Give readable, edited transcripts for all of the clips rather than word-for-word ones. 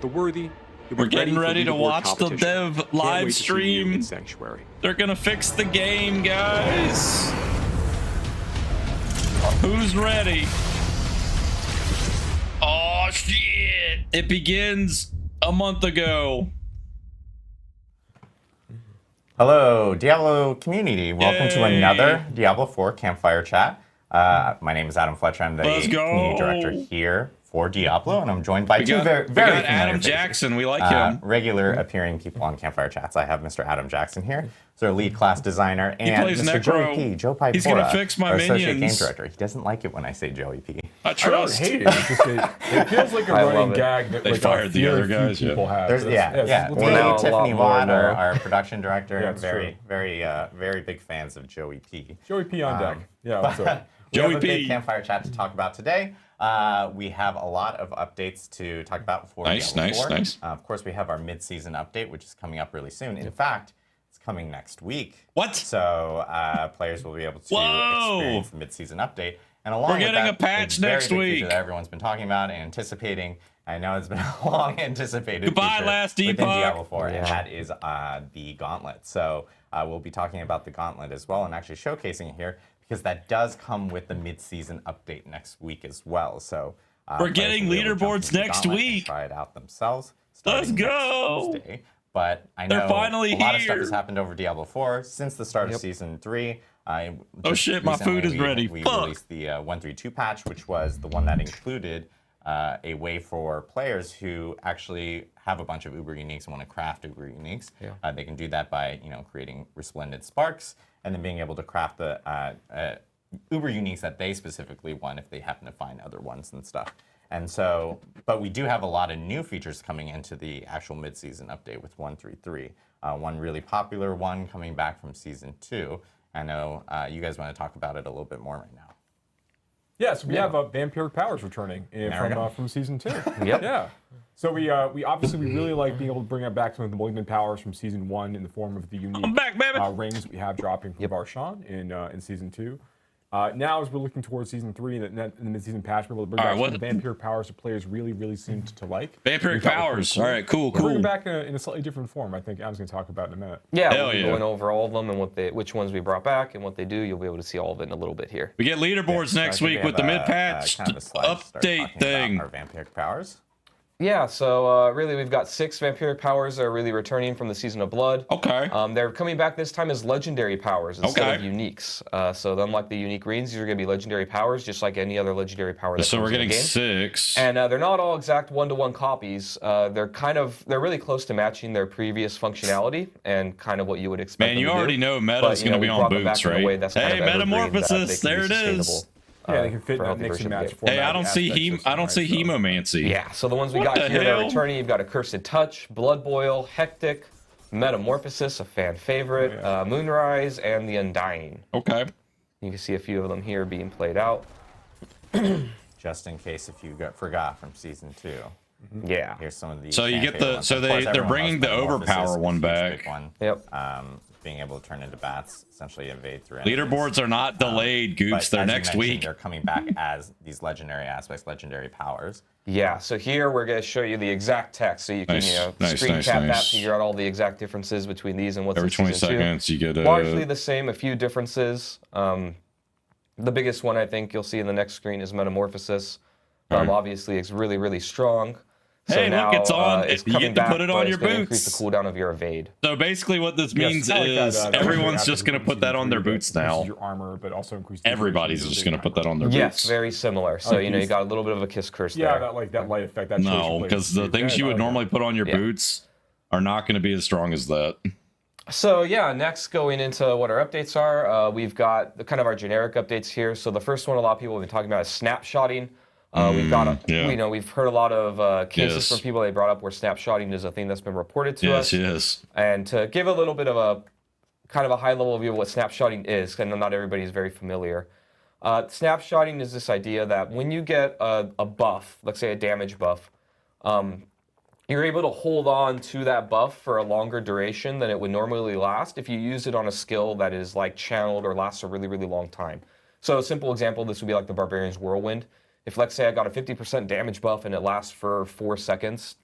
The worthy. We're getting ready to watch the dev live stream. Sanctuary. They're gonna fix the game, guys. Who's ready? Oh shit! It begins a month ago. Hello, Diablo community. Welcome to another Diablo 4 Campfire Chat. My name is Adam Fletcher. I'm the community director here for Diablo, and I'm joined by two very familiar Adam faces. Jackson. We like him. Regular appearing people on Campfire Chats. I have Mr. Adam Jackson here. He's our lead class designer, and plays Mr. Necro. Joey P. Joe Pipora, He's gonna fix my our associate minions. game director. He doesn't like it when I say Joey P. I trust. I don't hate it. It's just, it feels like a running gag that They like fired the other guys. people have. There's, It's Tiffany Watt, more. our production director, Yeah, it's very big fans of Joey P. Joey P on deck. Yeah, what's up? We have a big Campfire Chat to talk about today. We have a lot of updates to talk about for Diablo 4. Nice. Of course, we have our mid-season update, which is coming up really soon. In fact, it's coming next week. What? So players will be able to experience the mid-season update. And along We're getting a patch next week that everyone's been talking about and anticipating. I know it's been a long anticipated Goodbye, feature last within epoch. Diablo 4, and that is the Gauntlet. So we'll be talking about the Gauntlet as well and actually showcasing it here, because that does come with the mid-season update next week as well. So we're getting leaderboards next week. Try it out themselves. Let's go. Tuesday. But I know They're finally a lot of stuff here. has happened over Diablo 4 since the start of Season 3. Oh shit, my food is ready. We Fuck. released the 1.3.2 patch, which was the one that included a way for players who actually have a bunch of Uber Uniques and want to craft Uber Uniques. They can do that by creating resplendent sparks and then being able to craft the Uber Uniques that they specifically want if they happen to find other ones and stuff. And so, but we do have a lot of new features coming into the actual mid-season update with 1.3.3. One really popular one coming back from Season 2. I know you guys want to talk about it a little bit more right now. Yes, we have vampiric powers returning from Season 2. Yep. Yeah. So we really like being able to bring back some of the malignant powers from Season 1 in the form of the unique I'm back, baby. rings we have dropping from Barshan in Season 2. Now, as we're looking towards Season 3 and the mid-season patch, we're able to bring back some of the vampiric powers that players really seem to like. Vampiric powers. All right, cool. We're bringing back in a slightly different form. I think Adam's going to talk about in a minute. Yeah, Hell we'll be yeah. going over all of them and which ones we brought back and what they do. You'll be able to see all of it in a little bit here. We get leaderboards next week with the mid-patch update thing. Our vampiric powers. Yeah, so really we've got 6 vampiric powers that are really returning from the Season of Blood. Okay. They're coming back this time as legendary powers instead of uniques. So unlike the unique greens, these are going to be legendary powers, just like any other legendary power that So comes we're in the getting game. 6. And they're not all exact one-to-one copies. They're really close to matching their previous functionality and kind of what you would expect. Man, you them to already do. know meta's going to be on boots, right? Hey, metamorphosis, there it is. Yeah, they can fit in that mix and match format. Hey, I don't see hemomancy. Yeah, so the ones we What got the here that are hell? returning, you've got Accursed Touch, Blood Boil, Hectic, Metamorphosis, a fan favorite, Moonrise, and the Undying. Okay. You can see a few of them here being played out. Just in case if you forgot from Season 2. Yeah. Here's some of these. So you get favorite the ones. so Of course, they're everyone bringing loves the overpower Metamorphosis, one it's a huge back. big one. Yep. Being able to turn into bats, essentially evade through Leaderboards are not delayed, Goops. but They're as you next mentioned, week. They're coming back as these legendary aspects, legendary powers. Yeah, so here we're going to show you the exact text, so you can screen cap that, figure out all the exact differences between these and what's Every in 20 Season 2. seconds you get a... Largely the same, a few differences. The biggest one I think you'll see in the next screen is Metamorphosis. Obviously, it's really strong. So Hey, now, look, it's on. It's You coming get to back, put it but on it's your gonna boots. Increase the cooldown of your evade. So basically what this means kind of like is that, everyone's after just going to put that on their boots increases now. your armor, but also increases Everybody's just going to put that on their Yes, boots. very similar. So you got a little bit of a kiss curse Yeah, there. that light effect. That No, because the things you would normally put on your boots are not going to be as strong as that. So yeah, next going into what our updates are, we've got kind of our generic updates here. So the first one a lot of people have been talking about is snapshotting. We've got we've heard a lot of cases from people they brought up where snapshotting is a thing that's been reported to us. Yes. And to give a little bit of a kind of a high level view of what snapshotting is, because not everybody is very familiar. Snapshotting is this idea that when you get a buff, let's say a damage buff, you're able to hold on to that buff for a longer duration than it would normally last if you use it on a skill that is like channeled or lasts a really long time. So a simple example, this would be like the Barbarian's Whirlwind. If let's say I got a 50% damage buff and it lasts for 4 seconds,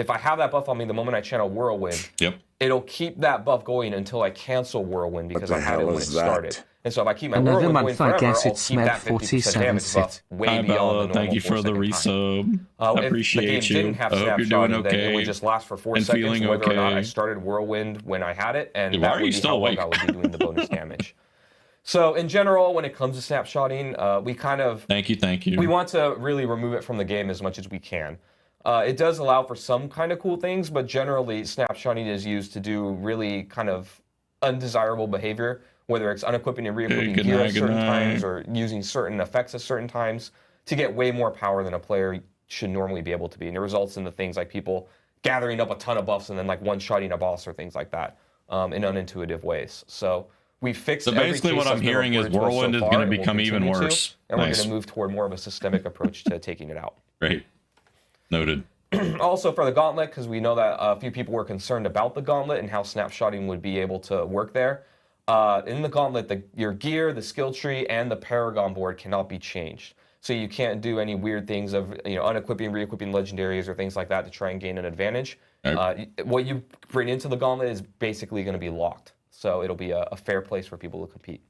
if I have that buff on me the moment I channel Whirlwind, Yep. it'll keep that buff going until I cancel Whirlwind because I had it when it started. And so if I keep my Another Whirlwind month, going I forever, guess I'll it's keep that Med 50% 47 damage buff sit. way Hi, beyond Bella. the normal Thank you for the 4-second time. resub. If Appreciate the game you. didn't have I hope you're doing snapshotting, then it okay. would just last for 4 and seconds, feeling whether or not I okay. started Whirlwind when I had it, and Dude, why that are would you be still how long awake? I would be doing the bonus damage. So in general, when it comes to snapshotting, we kind of Thank you. we want to really remove it from the game as much as we can. It does allow for some kind of cool things, but generally snapshotting is used to do really kind of undesirable behavior, whether it's unequipping and re-equipping Good gear night, at good certain times night. or using certain effects at certain times to get way more power than a player should normally be able to be. And it results in the things like people gathering up a ton of buffs and then like one-shotting a boss or things like that in unintuitive ways. So we fixed So every basically case what I'm that's been hearing is reported to us Whirlwind so is far, gonna and we'll become even continue to, worse. and we're Nice. going to move toward more of a systemic approach to taking it out. Great. Noted. Also for the gauntlet, because we know that a few people were concerned about the gauntlet and how snapshotting would be able to work there. In the gauntlet, your gear, the skill tree, and the Paragon board cannot be changed. So you can't do any weird things of unequipping, re-equipping legendaries or things like that to try and gain an advantage. What you bring into the gauntlet is basically going to be locked. So it'll be a fair place for people to compete.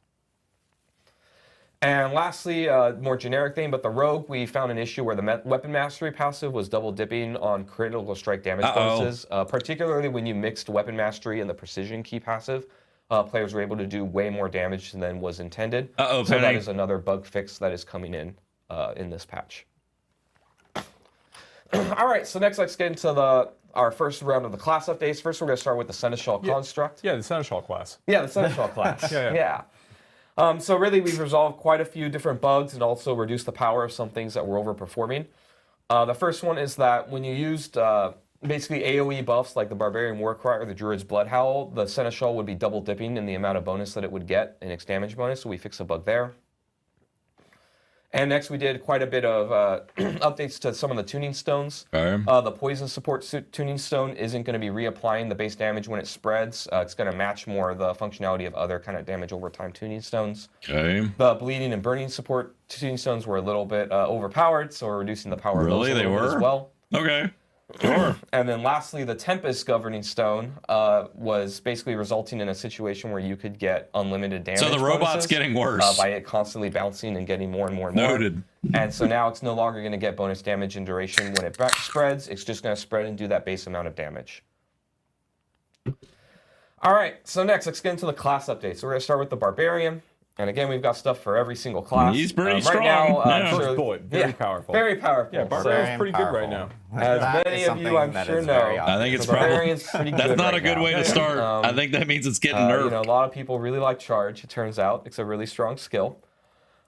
And lastly, more generic thing, but the Rogue, we found an issue where the Weapon Mastery passive was double dipping on critical strike damage bonuses, particularly when you mixed Weapon Mastery and the Precision Key passive. Players were able to do way more damage than was intended. So that is another bug fix that is coming in this patch. All right, so next let's get into our first round of the class updates. First, we're going to start with the Seneschal construct. Yeah, the Seneschal class. Yeah, the Seneschal class. Yeah. So really, we've resolved quite a few different bugs and also reduced the power of some things that were overperforming. The first one is that when you used basically AoE buffs like the Barbarian Warcry or the Druid's Blood Howl, the Seneschal would be double dipping in the amount of bonus that it would get in its damage bonus, so we fixed a bug there. And next we did quite a bit of updates to some of the tuning stones. The Poison Support tuning stone isn't going to be reapplying the base damage when it spreads. It's going to match more the functionality of other kind of damage over time tuning stones. The Bleeding and Burning Support tuning stones were a little bit overpowered, so we're reducing the power of those a little bit as well. Okay. Sure. And then lastly, the Tempest Governing Stone was basically resulting in a situation where you could get unlimited damage. So the robot's bonuses, getting worse. by it constantly bouncing and getting more and more and more. Noted. And so now it's no longer going to get bonus damage and duration when it spreads. It's just going to spread and do that base amount of damage. All right, so next, let's get into the class updates. So we're going to start with the Barbarian. And again, we've got stuff for every single class. He's pretty strong. Right now, Yeah. First bullet, very powerful. Very powerful. Yeah, Barbarian's pretty good right now. As That many is of you, something I'm that sure is know. very I think it's the Barbarian's pretty That's good not right a good now. way to start. I think that means it's getting nerfed. A lot of people really like Charge. It turns out it's a really strong skill.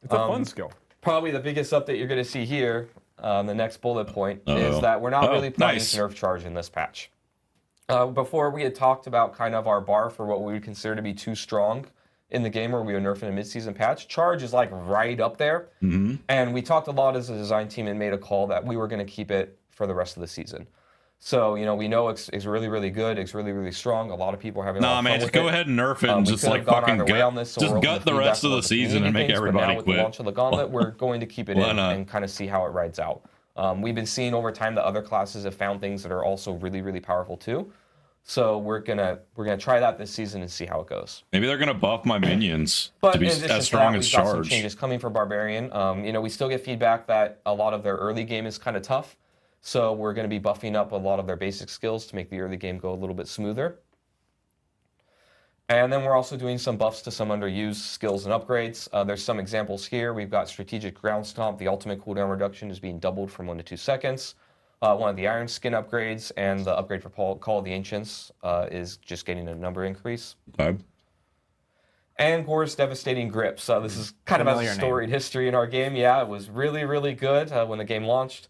It's a fun skill. Probably the biggest update you're going to see here, the next bullet point, is that we're not really planning to nerf Charge in this patch. Before we had talked about kind of our bar for what we would consider to be too strong in the game where we were nerfing a mid-season patch. Charge is like right up there. And we talked a lot as a design team and made a call that we were going to keep it for the rest of the season. So, we know it's really, really good. It's really, really strong. A lot of people are having a lot of fun just with go it. ahead and nerf it and just like fucking gut the rest of the season and make everybody But now with quit. the launch of the Gauntlet, we're going to keep it in and kind of see how it rides out. We've been seeing over time that other classes have found things that are also really, really powerful too. So we're gonna try that this season and see how it goes. Maybe they're gonna buff my minions But to be in addition as to strong that, as we've got some Charge. changes coming for Barbarian. We still get feedback that a lot of their early game is kind of tough. So we're going to be buffing up a lot of their basic skills to make the early game go a little bit smoother. And then we're also doing some buffs to some underused skills and upgrades. There's some examples here. We've got Strategic Ground Stomp. The ultimate cooldown reduction is being doubled from 1 to 2 seconds. One of the Iron Skin upgrades and the upgrade for Call of the Ancients is just getting a number increase. And Gore's Devastating Grip. So this is kind of a storied history in our game. Yeah, it was really, really good when the game launched.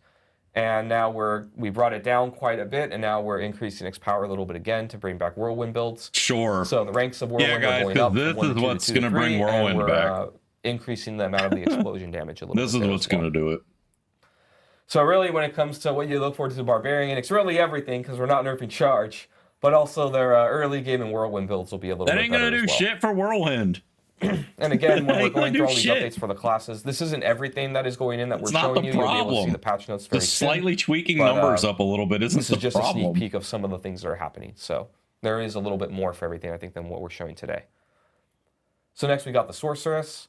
And now we brought it down quite a bit, and now we're increasing its power a little bit again to bring back Whirlwind builds. Sure. So the ranks of Whirlwind guys, are going up. this is what's going to bring Whirlwind back. Increasing the amount of the explosion damage a little bit. This is what's going to do it. So really, when it comes to what you look forward to Barbarian, it's really everything because we're not nerfing Charge, but also their early game and Whirlwind builds will be a little bit better. That ain't going to do shit for Whirlwind. And again, when we're Like, going through all these shit. updates for the classes, this isn't everything that is going in that It's we're not showing the you. You'll be able to see problem. the patch notes very The soon. slightly tweaking But, numbers up a little bit isn't This the is just a sneak problem. peek of some of the things that are happening. So there is a little bit more for everything, I think, than what we're showing today. So next we got the Sorceress.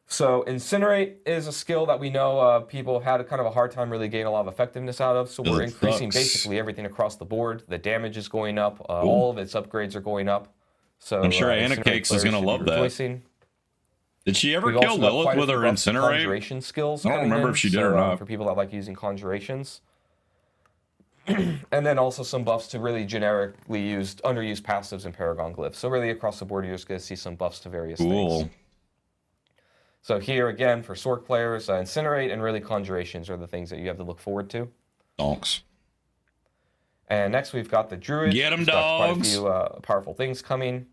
So Incinerate is a skill that we know people have had kind of a hard time really getting a lot of effectiveness out of. So we're It increasing sucks. basically everything across the board. The damage is going up. All of its upgrades are going up. So I'm sure Anna Incinerate Cakes is players gonna should be love that. rejoicing. Did she ever We've kill also got Lilith quite a with few her buffs to Incinerate? Conjuration skills I don't coming remember in, if she did or so, not. for people that like using conjurations. And then also some buffs to really generically used, underused passives and Paragon Glyphs. So really across the board, you're just going to see some buffs to various Cool. things. So here again, for Sorc players, Incinerate and really Conjurations are the things that you have to look forward to. Donks. And next we've got the Druid. Get 'em, Who's got quite a dogs. few powerful things coming.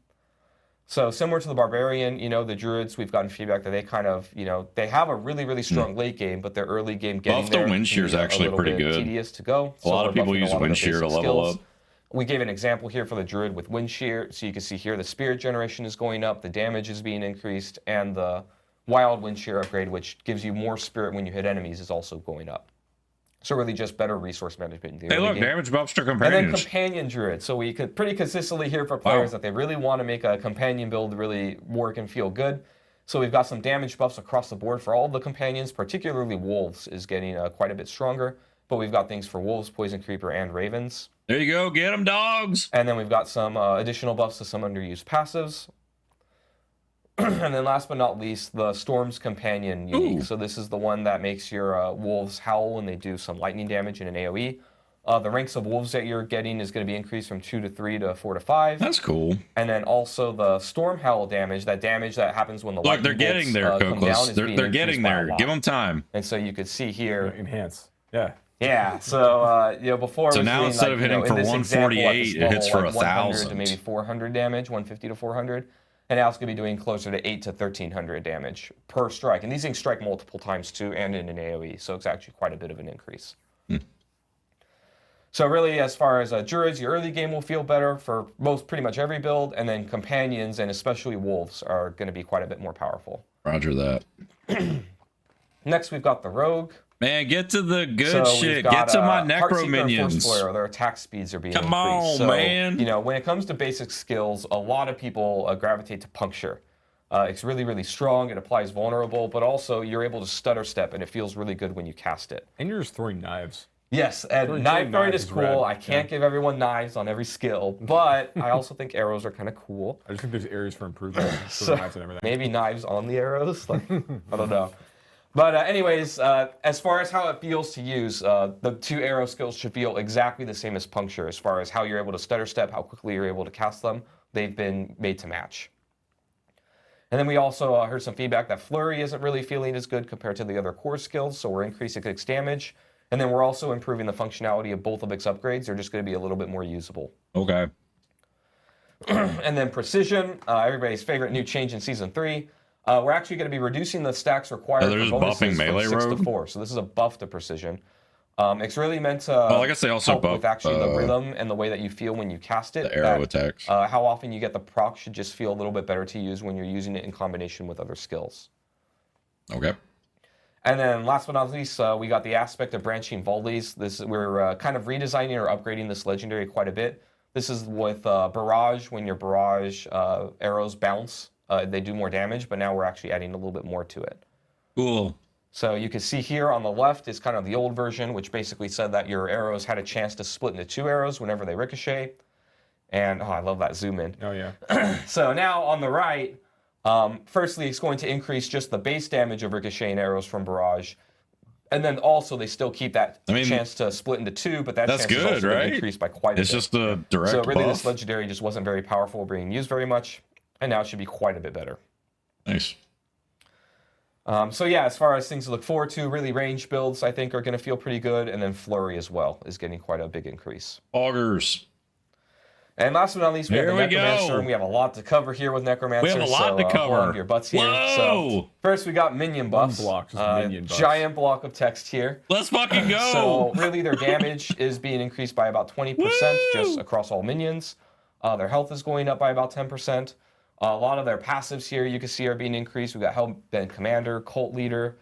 So similar to the Barbarian, you know, the Druids, we've gotten feedback that they kind of, you know, they have a really, really strong late game, but their early game getting Buff the there wind can shear's be actually a little pretty bit good. tedious to go. A lot of people use wind their shear to basic level skills. up. We gave an example here for the Druid with wind shear. So you can see here the spirit generation is going up, the damage is being increased, and the wild wind shear upgrade, which gives you more spirit when you hit enemies, is also going up. So really just better resource management in the Hey, early look, game. damage buffs to And then companions. Companion Druid. So we could pretty consistently hear from players Wow. that they really want to make a companion build really work and feel good. So we've got some damage buffs across the board for all the companions, particularly Wolves is getting quite a bit stronger. But we've got things for Wolves, Poison Creeper, and Ravens. There you go. Get them, dogs. And then we've got some additional buffs to some underused passives. And then last but not least, the Storm's Companion unique. Ooh. So this is the one that makes your wolves howl when they do some lightning damage in an AoE. The ranks of wolves that you're getting is going to be increased from 2 to 3 to 4 to 5. That's cool. And then also the Storm Howl damage, that damage that happens when the Look, they're lightning getting bolts, there, come down, Cocos. is They're being getting increased by a there. lot. Give them time. And so you could see here, Enhance. Yeah. yeah. So you know, before So it was now doing, instead like, of you know, hitting in for this example, at 148, this it hits level, for like 100 to 1,000. maybe 400 damage, 150 to 400. And now it's going to be doing closer to 8 to 1,300 damage per strike. And these things strike multiple times too, and in an AoE. So it's actually quite a bit of an increase. So really, as far as Druids, your early game will feel better for pretty much every build. And then Companions, and especially Wolves, are going to be quite a bit more powerful. Roger that. Next, we've got the Rogue. Man, get to the good So shit. we've got, Get to my Heartseeker Necro and minions. Force Flare, their attack speeds are being Come increased. on, So, man. You know, when it comes to basic skills, a lot of people gravitate to Puncture. It's really, really strong. It applies vulnerable, but also you're able to stutter step, and it feels really good when you cast it. And you're just throwing knives. Yes, and Throwing knife throwing knives is is rad. cool. I can't give everyone knives on every skill, but I also think arrows are kind of cool. I just think there's areas for improvement. For So, the knives and everything. maybe knives on the arrows. Like, I don't know. But anyways, as far as how it feels to use, the two arrow skills should feel exactly the same as Puncture. As far as how you're able to stutter step, how quickly you're able to cast them, they've been made to match. And then we also heard some feedback that Flurry isn't really feeling as good compared to the other core skills, so we're increasing its damage. And then we're also improving the functionality of both of its upgrades. They're just going to be a little bit more usable. Okay. And then Precision, everybody's favorite new change in Season 3. We're actually going to be reducing the stacks required they're for just bonuses buffing melee from 6 rogue? to 4. So this is a buff to Precision. It's really meant to Well, I guess they also help buff with actually the rhythm and the way that you feel when you cast it. the arrow that, attacks. How often you get the proc should just feel a little bit better to use when you're using it in combination with other skills. Okay. And then last but not least, we got the aspect of branching volleys. We're kind of redesigning or upgrading this legendary quite a bit. This is with Barrage. When your Barrage arrows bounce, they do more damage, but now we're actually adding a little bit more to it. Cool. So you can see here on the left is kind of the old version, which basically said that your arrows had a chance to split into 2 arrows whenever they ricochet. And, oh, I love that zoom in. Oh, yeah. So now on the right, firstly, it's going to increase just the base damage of ricocheting arrows from Barrage. And then also they still keep that chance to split into 2, but that that's chance is good, also going right? to increase by quite a bit. It's just a direct So really buff. this legendary just wasn't very powerful, being used very much, and now it should be quite a bit better. Nice. So yeah, as far as things to look forward to, really range builds I think are going to feel pretty good, and then Flurry as well is getting quite a big increase. Augers. And last but not least, we have the Here we Necromancer, go. and we have a lot to cover here with Necromancer. We have a lot to Hold cover. on to your butts here. Whoa! So first we got minion buffs. block, just minion buffs. Giant block of text here. Let's fucking go. So really their damage is being increased by about 20% just across all minions. Their health is going up by about 10%. A lot of their passives here you can see are being increased. We've got Hellbent Commander, Cult Leader.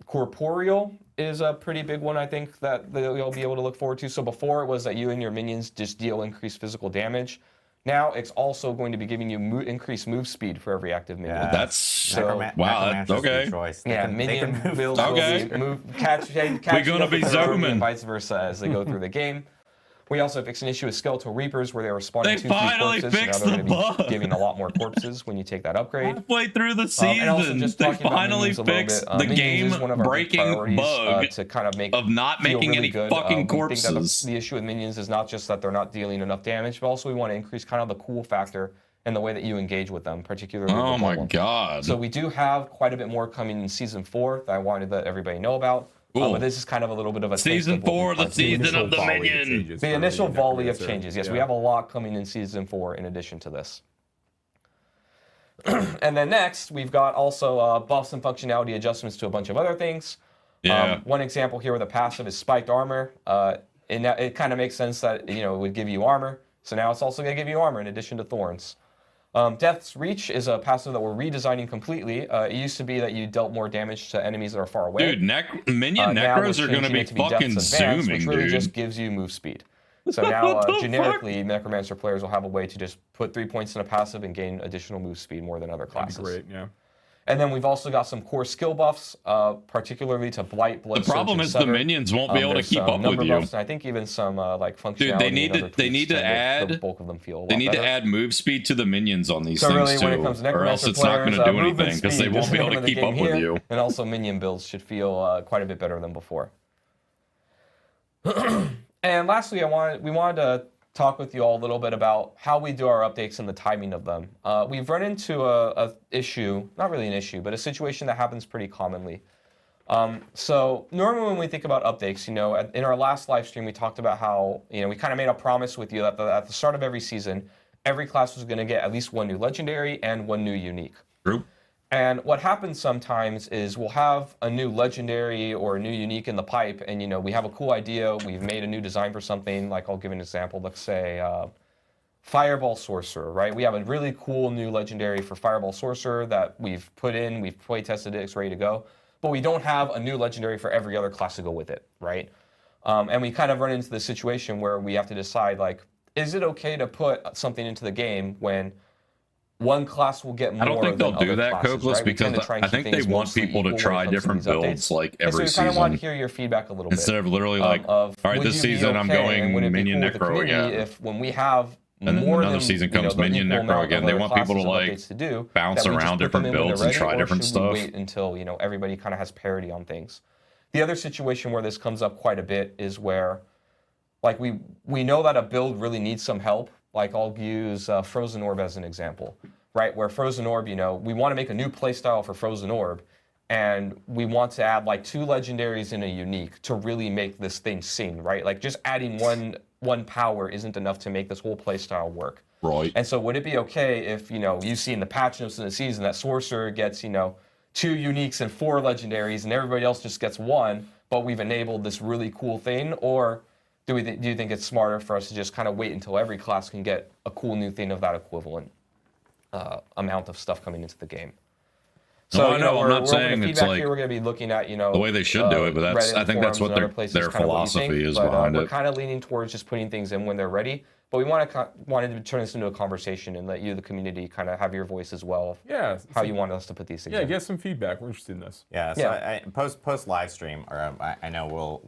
Corporeal is a pretty big one, I think, that you'll be able to look forward to. So before it was that you and your minions just deal increased physical damage. Now it's also going to be giving you increased move speed for every active minion. Yeah. That's So, wow. That's okay. Minion builds Okay. will be catch We're gonna be zooming. and vice versa as they go through the game. We also fixed an issue with Skeletal Reapers where they were spawning They 2-3 finally corpses. fixed so now they're the gonna be bug. giving a lot more corpses when you take that upgrade. Halfway through the And also season, just they talking about finally minions a little fixed bit, the minions is one of our big game-breaking priorities, bug to kind of make of not feel making really any good. fucking We think that corpses. the issue with minions is not just that they're not dealing enough damage, but also we want to increase kind of the cool factor and the way that you engage with them, particularly Oh with my Golem. god. So we do have quite a bit more coming in Season 4 that I wanted to let everybody know about. But this is kind of a little bit of a Season 4, the season initial of the volley of Minion. changes The for initial Minion volley of Necromancer. changes. Yes, Yeah. we have a lot coming in Season 4 in addition to this. And then next, we've got also buffs and functionality adjustments to a bunch of other things. Yeah. One example here with a passive is spiked armor. And it kind of makes sense that it would give you armor. So now it's also going to give you armor in addition to thorns. Death's Reach is a passive that we're redesigning completely. It used to be that you dealt more damage to enemies that are far away. Dude, Minion Now we're Necros are going to changing be it to Death's fucking Advance, zooming, which really dude. just gives you move speed. So now, What the generically, Necromancer players will have a way to just put 3 points in a passive and gain additional move speed more than other classes. That'd be great, yeah. And then we've also got some core skill buffs, particularly to Blight, Blood The problem Surge, is and the Sever. minions won't be able to There's keep some up with number you. buffs, and I think even some like functionality. Dude, they and other need tweaks to make add the bulk of them feel a lot They need better. to add move speed to the minions on these So things really, too, when it comes to or else Necromancer it's not going players, to do movement anything because they speed won't is be the able name to of the keep up game with here, you. And also minion builds should feel quite a bit better than before. And lastly, we wanted to talk with you all a little bit about how we do our updates and the timing of them. We've run into a issue, not really an issue, but a situation that happens pretty commonly. So normally when we think about updates, in our last live stream, we talked about how, we kind of made a promise with you that at the start of every season, every class was going to get at least one new legendary and one new unique. True. And what happens sometimes is we'll have a new legendary or a new unique in the pipe, and we have a cool idea, we've made a new design for something, like I'll give an example, let's say Fireball Sorcerer, right? We have a really cool new legendary for Fireball Sorcerer that we've put in, we've play tested it, it's ready to go, but we don't have a new legendary for every other class to go with it, right? And we kind of run into the situation where we have to decide, like, is it okay to put something into the game when one class will get more? I don't think they'll than do other that, classes, Cokeless, right? We tend because to try and I keep think they things want mostly people to equal when try it comes to different these builds updates. like And so every we kind of want to season. hear your feedback a little Instead bit. of literally like, Of, all right, would this you be season I'm okay, and would going it be Minion cool with the Necro community again. if when we have And then more another than, season comes the Minion equal Necro amount again. of They other want people to, classes of like, updates to do, bounce that we just around put different them in when builds they're and try ready, or different should we stuff. wait until everybody kind of has parity on things? The other situation where this comes up quite a bit is where, like, we know that a build really needs some help. Like, I'll use Frozen Orb as an example, right? Where Frozen Orb, we want to make a new playstyle for Frozen Orb, and we want to add like 2 legendaries and a unique to really make this thing sing, right? Like, just adding one power isn't enough to make this whole playstyle work. Right. And so would it be okay if, you see in the patch notes in the season that Sorcerer gets, 2 uniques and 4 legendaries and everybody else just gets 1, but we've enabled this really cool thing? Or do you think it's smarter for us to just kind of wait until every class can get a cool new thing of that equivalent amount of stuff coming into the game? No, I know. I'm not we're saying open to it's feedback like here. We're going to be looking at, the way they should do it, but that's, Reddit I think that's forums what and other places, their kind of what you philosophy think, is but, behind we're it. kind of leaning towards just putting things in when they're ready. But we wanted to turn this into a conversation and let you, the community, kind of have your voice as well. Yeah. How you want us to put these things Yeah, in. get some feedback. We're interested in this. Yeah, so Yeah. post live stream, or I know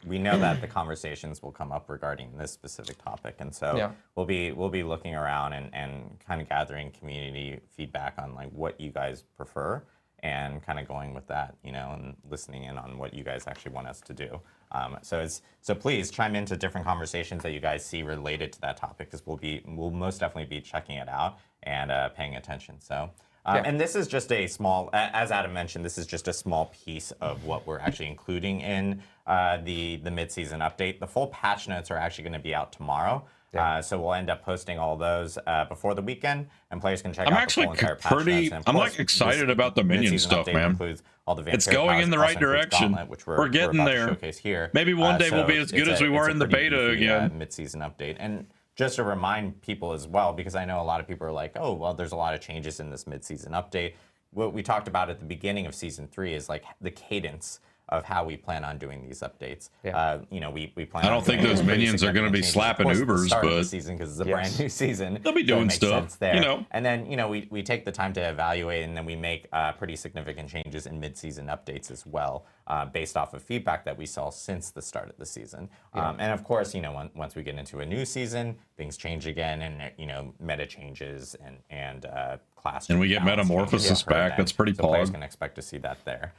we know that the conversations will come up regarding this specific topic, and so we'll be looking around and kind of gathering community feedback on like what you guys prefer, and kind of going with that, and listening in on what you guys actually want us to do. So please chime into different conversations that you guys see related to that topic, because we'll most definitely be checking it out and paying attention. So. And this is just a small, as Adam mentioned, this is just a small piece of what we're actually including in the mid-season update. The full patch notes are actually going to be out tomorrow. So we'll end up posting all those before the weekend, and players can check out the full entire patch notes. And of I'm course, like excited this about the Minion mid-season stuff, update man. includes all the It's vampire going powers, in the also right includes direction. Gauntlet, which We're getting about to there. showcase here. Maybe one day we'll be as good it's as we were it's in the pretty beta beefy, again. Mid-season update, and just to remind people as well, because I know a lot of people are like, oh, well, there's a lot of changes in this mid-season update. What we talked about at the beginning of Season 3 is like the cadence of how we plan on doing these updates. Yeah. You know, we plan. I don't think those minions are going to be slapping Ubers, but season because it's a brand new season. They'll be doing stuff there. you know. And then we take the time to evaluate, and then we make pretty significant changes in mid-season updates as well, based off of feedback that we saw since the start of the season. And of course, once we get into a new season, things change again, and meta changes and class. And we get metamorphosis back. That's pretty so players pog. can expect to see that there.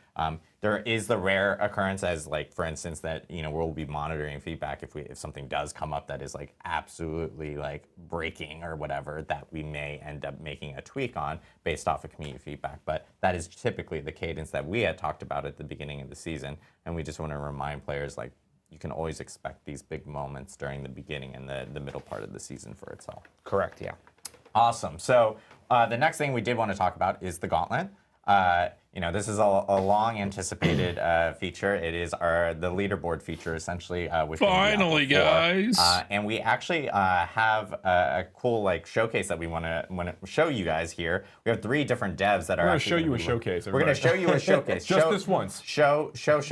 There is the rare occurrence, as like for instance, that we'll be monitoring feedback if something does come up that is like absolutely like breaking or whatever, that we may end up making a tweak on based off of community feedback. But that is typically the cadence that we had talked about at the beginning of the season, and we just want to remind players like you can always expect these big moments during the beginning and the middle part of the season for itself. Correct. Yeah. Awesome. So the next thing we did want to talk about is the Gauntlet. This is a long anticipated feature. It is the leaderboard feature, essentially. Finally, guys. And we actually have a cool showcase that we want to show you guys here. We have 3 different devs that are. We're going to show you a showcase. We're going to show you a showcase. Just this once. Showcase.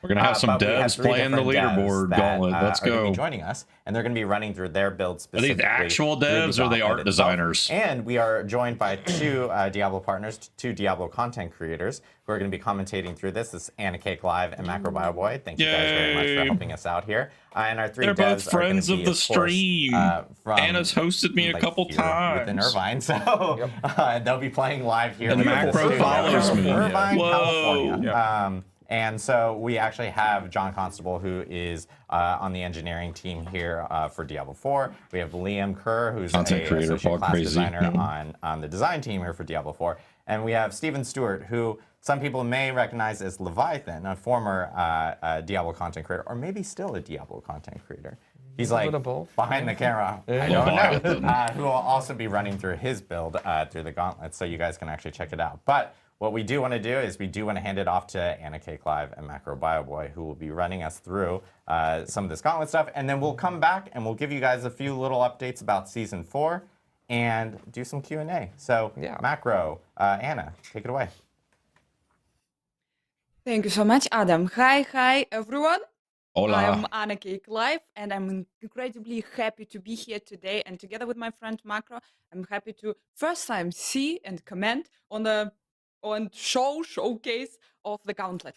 We're going to have some devs playing the leaderboard Gauntlet. Let's Are going go. to be joining us, and they're going to be running through their build Are specifically. these actual devs or are they art designers? And we are joined by 2 Diablo partners, 2 Diablo content creators who are going to be commentating through this. This is Anna Cake Live and Macro Bioboy. Thank you guys very much for helping us out here. And our 3 They're devs both friends are of be, the of course, stream. Anna's hosted me a couple times. Within Irvine, so they'll be playing live here. And Macro follows me. Irvine, Whoa. California. And so we actually have John Constable, who is on the engineering team here for Diablo 4. We have Liam Kerr, who's Content an creator, associate class crazy. designer on the design team here for Diablo 4. And we have Steven Stewart, who some people may recognize as Leviathan, a former Diablo content creator, or maybe still a Diablo content creator. He's like behind the camera, I don't know, who will also be running through his build through the Gauntlet, so you guys can actually check it out. But what we do want to do is we do want to hand it off to Anna Cake Live and Macro Bioboy, who will be running us through some of this Gauntlet stuff, and then we'll come back and we'll give you guys a few little updates about Season 4 and do some Q&A. So, Macro, Anna, take it away. Thank you so much, Adam. Hi, everyone. Hola. I'm Anna Cake Live, and I'm incredibly happy to be here today. And together with my friend Macro, I'm happy to first time see and comment on the showcase of the Gauntlet.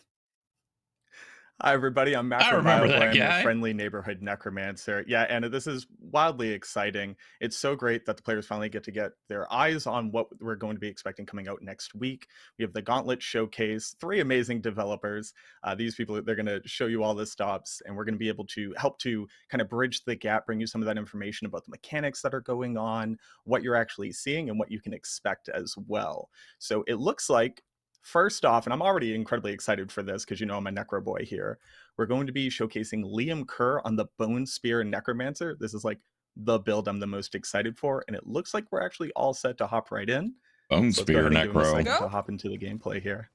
Hi, everybody. I'm I Macro remember that Bioboy. I'm guy. your friendly neighborhood necromancer. Yeah, Anna, this is wildly exciting. It's so great that the players finally get to get their eyes on what we're going to be expecting coming out next week. We have the Gauntlet Showcase, 3 amazing developers. These people, they're going to show you all the stops, and we're going to be able to help to kind of bridge the gap, bring you some of that information about the mechanics that are going on, what you're actually seeing, and what you can expect as well. So it looks like, first off, and I'm already incredibly excited for this because I'm a Necro boy here, we're going to be showcasing Liam Kerr on the Bone Spear Necromancer. This is like the build I'm the most excited for, and it looks like we're actually all set to hop right in. Bone So let's go Spear ahead and give him a Necro. second to hop into the gameplay here.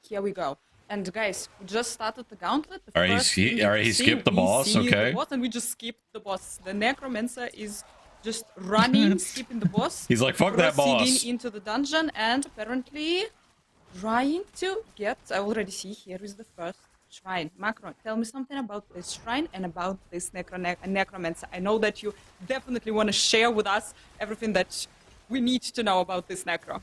Here we go. And guys, we just started the Gauntlet. All right, he skipped the boss, okay. The boss, and we just skipped the boss. The Necromancer is just running, skipping the boss. He's like, fuck that boss. Proceeding into the dungeon, and apparently trying to get, I already see, here is the first shrine. Macro, tell me something about this shrine and about this necromancer. I know that you definitely want to share with us everything that we need to know about this necro.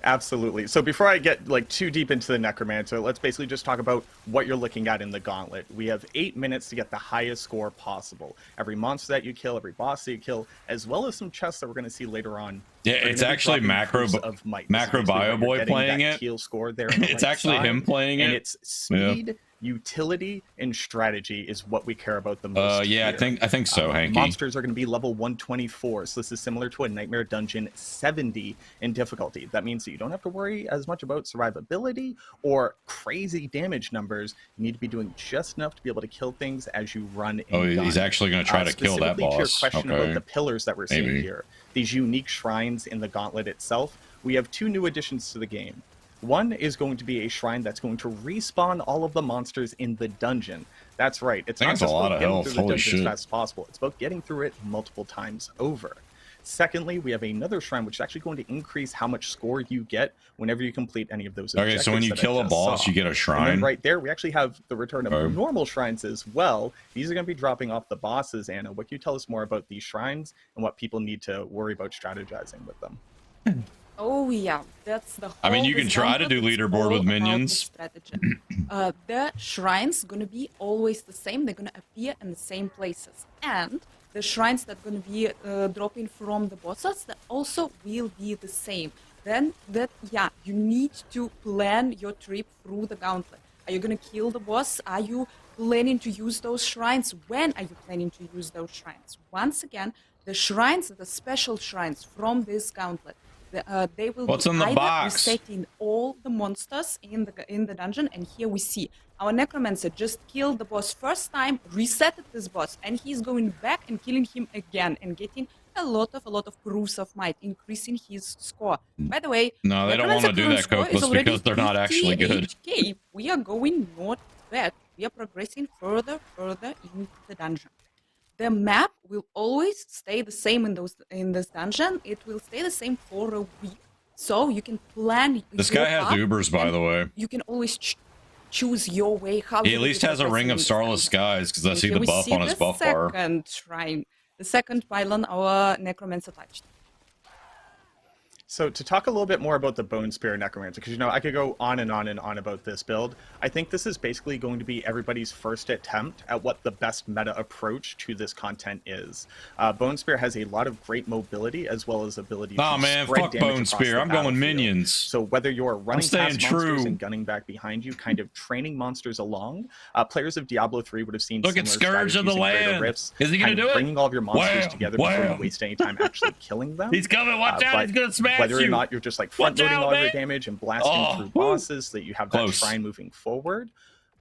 Absolutely. So before I get too deep into the Necromancer, let's basically just talk about what you're looking at in the Gauntlet. We have 8 minutes to get the highest score possible. Every monster that you kill, every boss that you kill, as well as some chests that we're going to see later on. Yeah, it's actually Macro Bioboy playing it. Kill score there. It's actually him playing it. And it's speed, utility, and strategy is what we care about the most. Yeah, here. I think so, Hanky. Monsters are going to be level 124, so this is similar to a Nightmare Dungeon 70 in difficulty. That means that you don't have to worry as much about survivability or crazy damage numbers. You need to be doing just enough to be able to kill things as you run in. Oh, he's actually going to try to kill that Specifically to your boss. question about the pillars that we're seeing here, these unique shrines in the Gauntlet itself, we have 2 new additions to the game. One is going to be a shrine that's going to respawn all of the monsters in the dungeon. That's right. It's not That's just a lot about of getting health. through the Holy dungeon as shit. fast as possible. It's about getting through it multiple times over. Secondly, we have another shrine which is actually going to increase how much score you get whenever you complete any of those objectives. Okay, so when you that I kill a just boss, saw. you get a And shrine. then right there, we actually have the return of Okay. normal shrines as well. These are going to be dropping off the bosses. Anna, what can you tell us more about these shrines and what people need to worry about strategizing with them? Oh yeah, that's the whole. I mean, you can this try to gauntlet, do it's leaderboard all with about the minions. strategy. The shrines gonna be always the same. They're gonna appear in the same places, and the shrines that gonna be dropping from the bosses that also will be the same. Then you need to plan your trip through the gauntlet. Are you gonna kill the boss? Are you planning to use those shrines? When are you planning to use those shrines? Once again, the shrines, the special shrines from this gauntlet, they will What's be in the either box? resetting all the monsters in the dungeon, and here we see our necromancer just killed the boss first time, resetted this boss, and he's going back and killing him again and getting a lot of proofs of might, increasing his score. By the way, No, they don't necromancer want to do current that, score is Cokeless, already because they're not actually good. 58K. We are going not bad. We are progressing further in the dungeon. The map will always stay the same in this dungeon. It will stay the same for a week, so you can plan. This guy has path, Ubers, by and the way. you can always choose your way. How He you at will least be has a progressing ring in of this starless dungeon. skies because I And see here the we buff see on his the buff bar. second shrine, the second pylon our necromancer touched. So to talk a little bit more about the Bone Spear Necromancer, because I could go on and on and on about this build. I think this is basically going to be everybody's first attempt at what the best meta approach to this content is. Bone Spear has a lot of great mobility as well as ability Oh to man, spread fuck damage Bone across Spear. the I'm going battlefield. minions. So whether you're running staying past monsters true. and gunning back behind you, kind of training monsters along, players of Diablo 3 would have seen Look at similar Scourge of the strategies in Greater Land. Rifts, Is he gonna kind of do it? bringing all of your monsters Wham! together before you Wham! waste any time actually killing them. He's coming. Watch out. But He's going to smash whether you. or not you're just like front loading out, all of your man. damage and blasting through bosses so that you have that Close. shrine moving forward.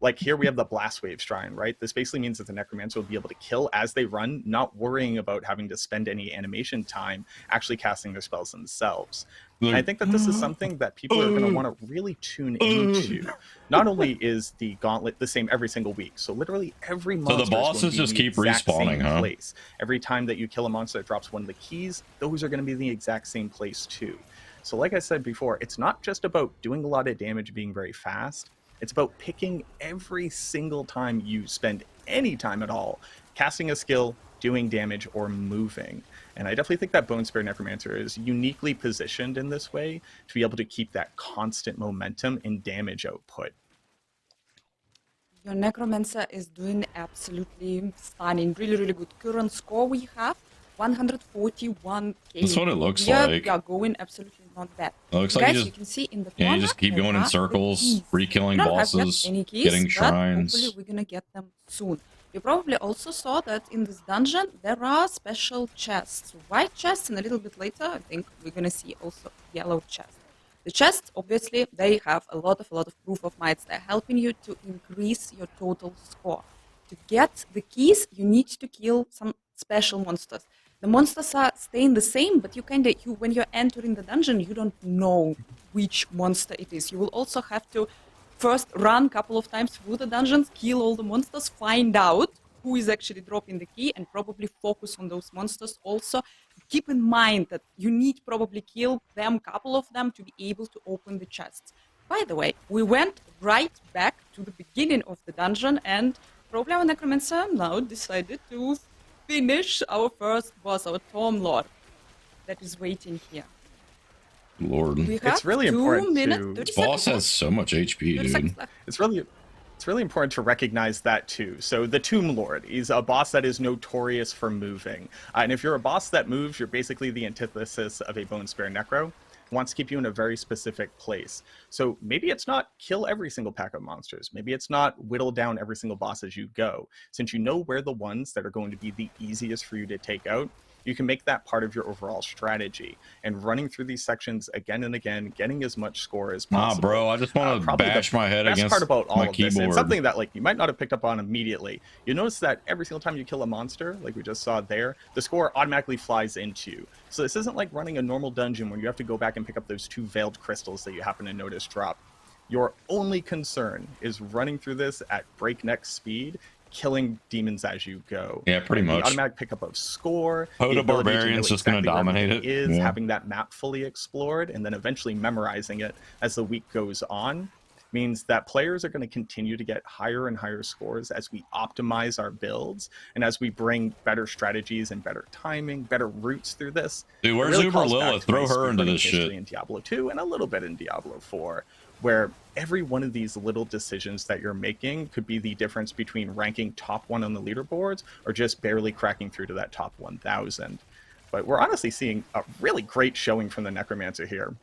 Like here we have the Blast Wave Shrine, right? This basically means that the Necromancer will be able to kill as they run, not worrying about having to spend any animation time actually casting their spells themselves. And I think that this is something that people are going to want to really tune into. Not only is the gauntlet the same every single week, so literally every monster the bosses just keep respawning, huh? place. Every time that you kill a monster that drops one of the keys, those are going to be the exact same place too. So like I said before, it's not just about doing a lot of damage, being very fast. It's about picking every single time you spend any time at all, casting a skill, doing damage, or moving. And I definitely think that Bone Spear Necromancer is uniquely positioned in this way to be able to keep that constant momentum in damage output. Your necromancer is doing absolutely stunning, really good. Current score we have 141k. That's what it looks Yeah, like. we are going absolutely not bad. It looks like Guys, you can see in the yeah, corner, you just keep there going in are the circles, keys. re-killing We don't have yet bosses, any keys, getting but shrines. hopefully we're gonna get them soon. You probably also saw that in this dungeon there are special chests, white chests, and a little bit later I think we're gonna see also yellow chests. The chests, obviously, they have a lot of proof of mights. They're helping you to increase your total score. To get the keys, you need to kill some special monsters. The monsters are staying the same, but when you're entering the dungeon, you don't know which monster it is. You will also have to first run a couple of times through the dungeons, kill all the monsters, find out who is actually dropping the key, and probably focus on those monsters. Also, keep in mind that you need probably kill them, couple of them, to be able to open the chests. By the way, we went right back to the beginning of the dungeon, and probably our necromancer now decided to finish our first boss, our Tom Lord, that is waiting here. Lord. We have It's really 2 important minutes, to- 30 Boss seconds has so much HP, 30 dude. seconds left. It's really important to recognize that too. So the Tomb Lord is a boss that is notorious for moving. And if you're a boss that moves, you're basically the antithesis of a Bone Spear Necro. Wants to keep you in a very specific place. So maybe it's not kill every single pack of monsters. Maybe it's not whittle down every single boss as you go. Since you know where the ones that are going to be the easiest for you to take out, you can make that part of your overall strategy. And running through these sections again and again, getting as much score as Nah, possible. bro, I just want to Probably the bash my head best against part about all my of this, and keyboard. something that like you might not have picked up on immediately, you notice that every single time you kill a monster, like we just saw there, the score automatically flies into you. So this isn't like running a normal dungeon where you have to go back and pick up those 2 veiled crystals that you happen to notice drop. Your only concern is running through this at breakneck speed, killing demons as you go. Yeah, pretty much. The automatic pickup of score. Hoda Barbarian's just going to dominate it. Is having that map fully explored and then eventually memorizing it as the week goes on means that players are going to continue to get higher and higher scores as we optimize our builds and as we bring better strategies and better timing, better routes through this. Dude, where's really Uber Lilith? Throw her into this shit. In Diablo 2 and a little bit in Diablo 4, where every one of these little decisions that you're making could be the difference between ranking top 1 on the leaderboards or just barely cracking through to that top 1,000. But we're honestly seeing a really great showing from the Necromancer here.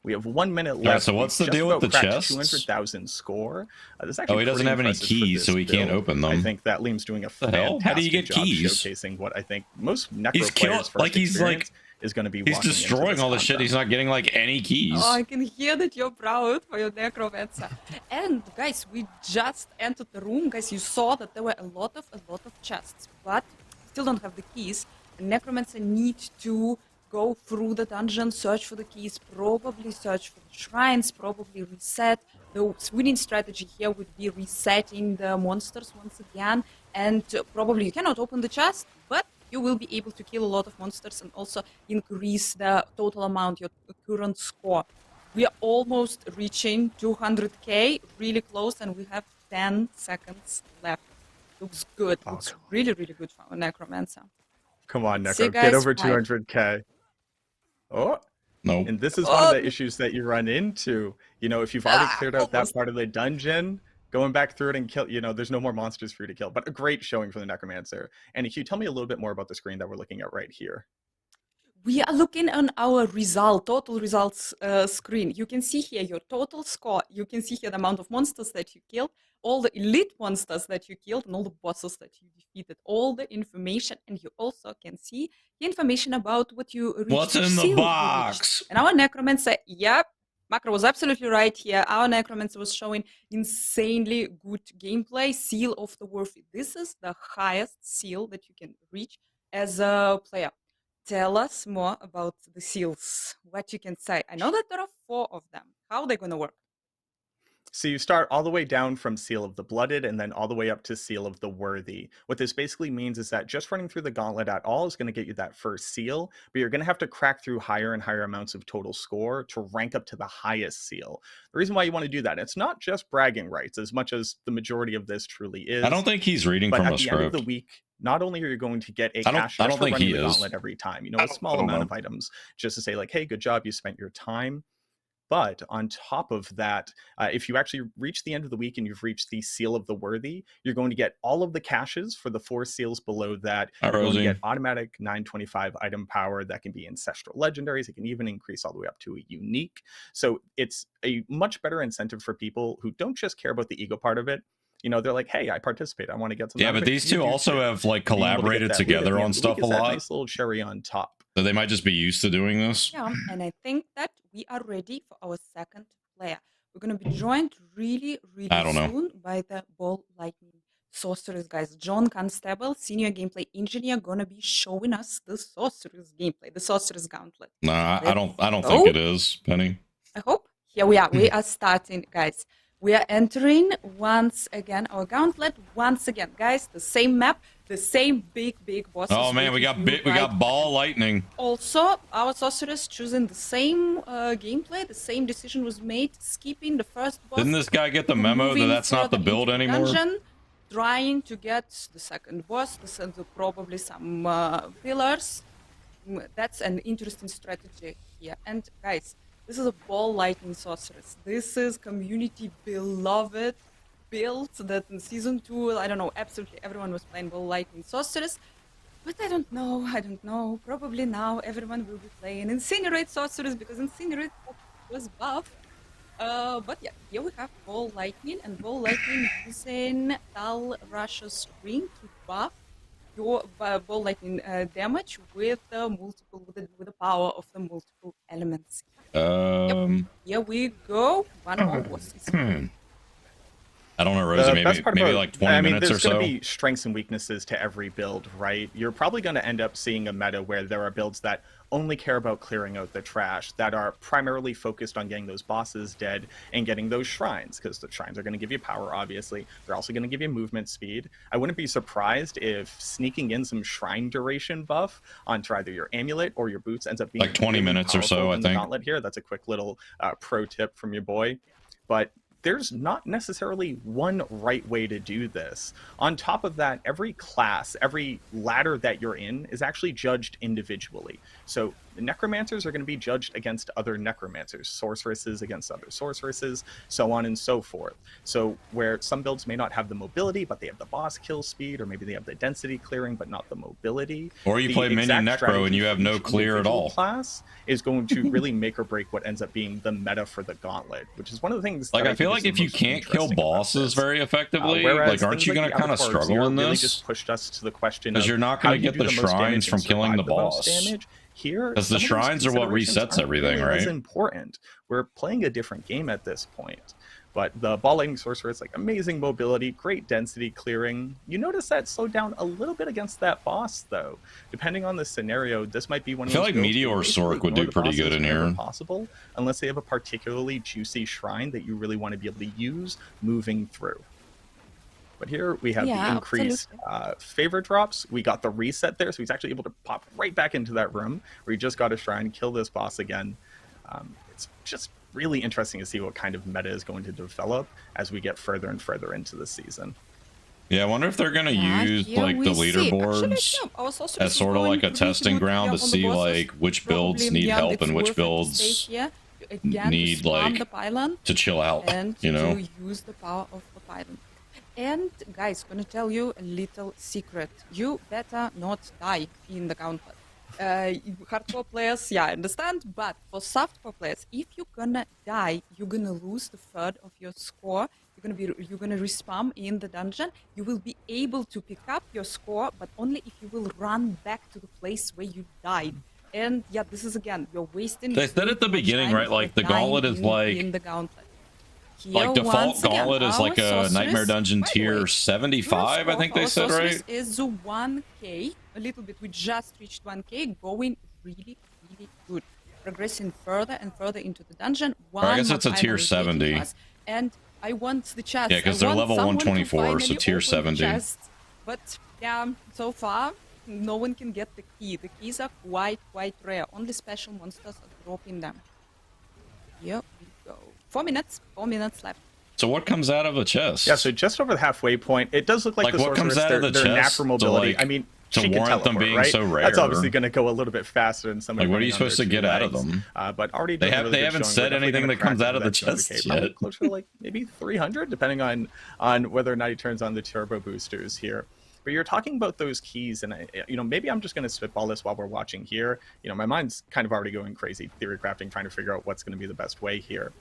We have 1 minute left. Yeah, so what's the deal with the chests? 200,000 score. He doesn't have any keys, so he can't open them. I think that Liam's doing a fantastic How do you get job keys? showcasing what I think most Necro players is going to be. He's destroying all the shit. He's not getting like any keys. Oh, I can hear that you're proud for your Necromancer. And guys, we just entered the room. Guys, you saw that there were a lot of chests, but still don't have the keys. The Necromancer needs to go through the dungeon, search for the keys, probably search for the shrines, probably reset. The winning strategy here would be resetting the monsters once again, and probably you cannot open the chest, but you will be able to kill a lot of monsters and also increase the total amount, your current score. We are almost reaching 200k, really close, and we have 10 seconds left. Looks good. Looks really, really good for our Necromancer. Come on, Necro, get over 200k. Oh, no. And this is one of the issues that you run into. You know, if you've already cleared out that part of the dungeon, going back through it and kill, you know, there's no more monsters for you to kill. But a great showing from the Necromancer. And can you tell me a little bit more about the screen that we're looking at right here? We are looking on our total results screen. You can see here your total score. You can see here the amount of monsters that you killed, all the elite monsters that you killed, and all the bosses that you defeated, all the information. And you also can see the information about what you reached. What's in the box? And our Necromancer, yep, Macro was absolutely right here. Our Necromancer was showing insanely good gameplay. Seal of the Worthy. This is the highest seal that you can reach as a player. Tell us more about the seals, what you can say. I know that there are 4 of them. How are they going to work? So you start all the way down from Seal of the Blooded and then all the way up to Seal of the Worthy. What this basically means is that just running through the gauntlet at all is going to get you that first seal, but you're going to have to crack through higher and higher amounts of total score to rank up to the highest seal. The reason why you want to do that, it's not just bragging rights as much as the majority of this truly is. I don't think he's reading from a script. But at the end of the week, not only are you going to get a cash just for running the gauntlet every time, you know, a small amount of items just to say like, hey, good job, you spent your time. But on top of that, if you actually reach the end of the week and you've reached the Seal of the Worthy, you're going to get all of the caches for the 4 seals below that. You're going to get automatic 925 item power that can be ancestral legendaries. It can even increase all the way up to a unique. So it's a much better incentive for people who don't just care about the ego part of it. You know, they're like, hey, I participate. I want to get something. Yeah, but these two also have like collaborated together on stuff a lot. Nice little cherry on top. So they might just be used to doing this. Yeah, and I think that we are ready for our second player. We're going to be joined really, really soon by the Ball Lightning Sorceress, guys. John Constable, senior gameplay engineer, going to be showing us the Sorceress gameplay, the Sorceress Gauntlet. Nah, I don't think it is, Penny. I hope. Here we are. We are starting, guys. We are entering once again our gauntlet. Once again, guys, the same map, the same big bosses. Oh man, we got Ball Lightning. Also, our sorceress choosing the same gameplay. The same decision was made, skipping the first boss. Didn't this guy get the memo that that's not the build anymore? Dungeon, trying to get the second boss, probably some pillars. That's an interesting strategy here. And guys, this is a Ball Lightning Sorceress. This is community beloved build that in Season 2, I don't know, absolutely everyone was playing Ball Lightning Sorceress. But I don't know. Probably now everyone will be playing Incinerate Sorceress because Incinerate was buffed. But yeah, here we have Ball Lightning, and Ball Lightning using Tal Rush's ring to buff your Ball Lightning damage with the power of the multiple elements. Yep. Here we go. One more boss. I don't know, Rosie, maybe like 20 minutes or so. There's going to be strengths and weaknesses to every build, right? You're probably going to end up seeing a meta where there are builds that only care about clearing out the trash, that are primarily focused on getting those bosses dead and getting those shrines, because the shrines are going to give you power, obviously. They're also going to give you movement speed. I wouldn't be surprised if sneaking in some shrine duration buff onto either your amulet or your boots ends up being like 20 really minutes or so, powerful I in the think. gauntlet here. That's a quick little pro tip from your boy. But there's not necessarily one right way to do this. On top of that, every class, every ladder that you're in is actually judged individually. So the necromancers are going to be judged against other necromancers, sorceresses against other sorceresses, so on and so forth. So where some builds may not have the mobility, but they have the boss kill speed, or maybe they have the density clearing, but not the mobility. Or you play Minion Necro and you have no clear at all. Class is going to really make or break what ends up being the meta for the gauntlet, which is one of the things. Like I feel like if you can't kill bosses very effectively, like aren't you going to kind of struggle in really this? just pushed us to the question because you're not going to get the shrines from killing the boss. Here, because the shrines are what resets everything, right? It's important. We're playing a different game at this point. But the ball lightning sorceress, like amazing mobility, great density clearing. You notice that slowed down a little bit against that boss, though. Depending on the scenario, this might be one of those. I feel like Meteor Sork would do pretty good in here. Possible, unless they have a particularly juicy shrine that you really want to be able to use moving through. But here we have the increased favor drops. We got the reset there, so he's actually able to pop right back into that room where he just got a shrine, kill this boss again. It's just really interesting to see what kind of meta is going to develop as we get further and further into the season. Yeah, I wonder if they're going to use like the leaderboards as sort of like a testing ground to see like which builds need help and which builds need like to chill out, you know? To use the power of the pylon. And guys, gonna tell you a little secret. You better not die in the gauntlet. Hardcore players, yeah, I understand, but for softcore players, if you're gonna die, you're gonna lose the third of your score. You're gonna respawn in the dungeon. You will be able to pick up your score, but only if you will run back to the place where you died. And yeah, this is again, you're wasting. They said at the beginning, right? Like the gauntlet is like in the gauntlet. Here, like default gauntlet is like a nightmare dungeon tier 75, I think they said, right? Is 1k, a little bit. We just reached 1k, going really, really good. Progressing further and further into the dungeon. I guess it's a tier 70. And I want the chest. Yeah, because they're level 124, so tier 70. But yeah, so far, no one can get the key. The keys are quite rare. Only special monsters are dropping them. Here we go. 4 minutes left. So what comes out of a chest? Yeah, so just over the halfway point, it does look like the what sorceress, comes out of the their chest natural mobility. like, I mean, to she warrant can teleport, them being right? so rare. That's obviously going to go a little bit faster than somebody. Like, what are you supposed to get out of them? But already they haven't said anything that comes out of the chest yet. Closer to like maybe 300, depending on whether or not he turns on the turbo boosters here. But you're talking about those keys, and maybe I'm just going to spitball this while we're watching here. My mind's kind of already going crazy, theory crafting, trying to figure out what's going to be the best way here.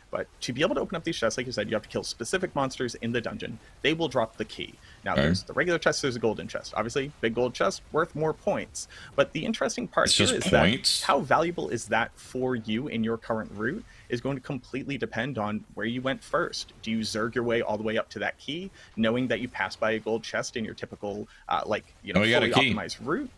But to be able to open up these chests, like you said, you have to kill specific monsters in the dungeon. They will drop the key. Now, there's the regular chest, there's a golden chest. Obviously, big gold chest, worth more points. But the interesting part here is that how valuable is that for you in your current route is going to completely depend on where you went first. Do you zerg your way all the way up to that key, knowing that you passed by a gold chest in your typical, fully optimized route?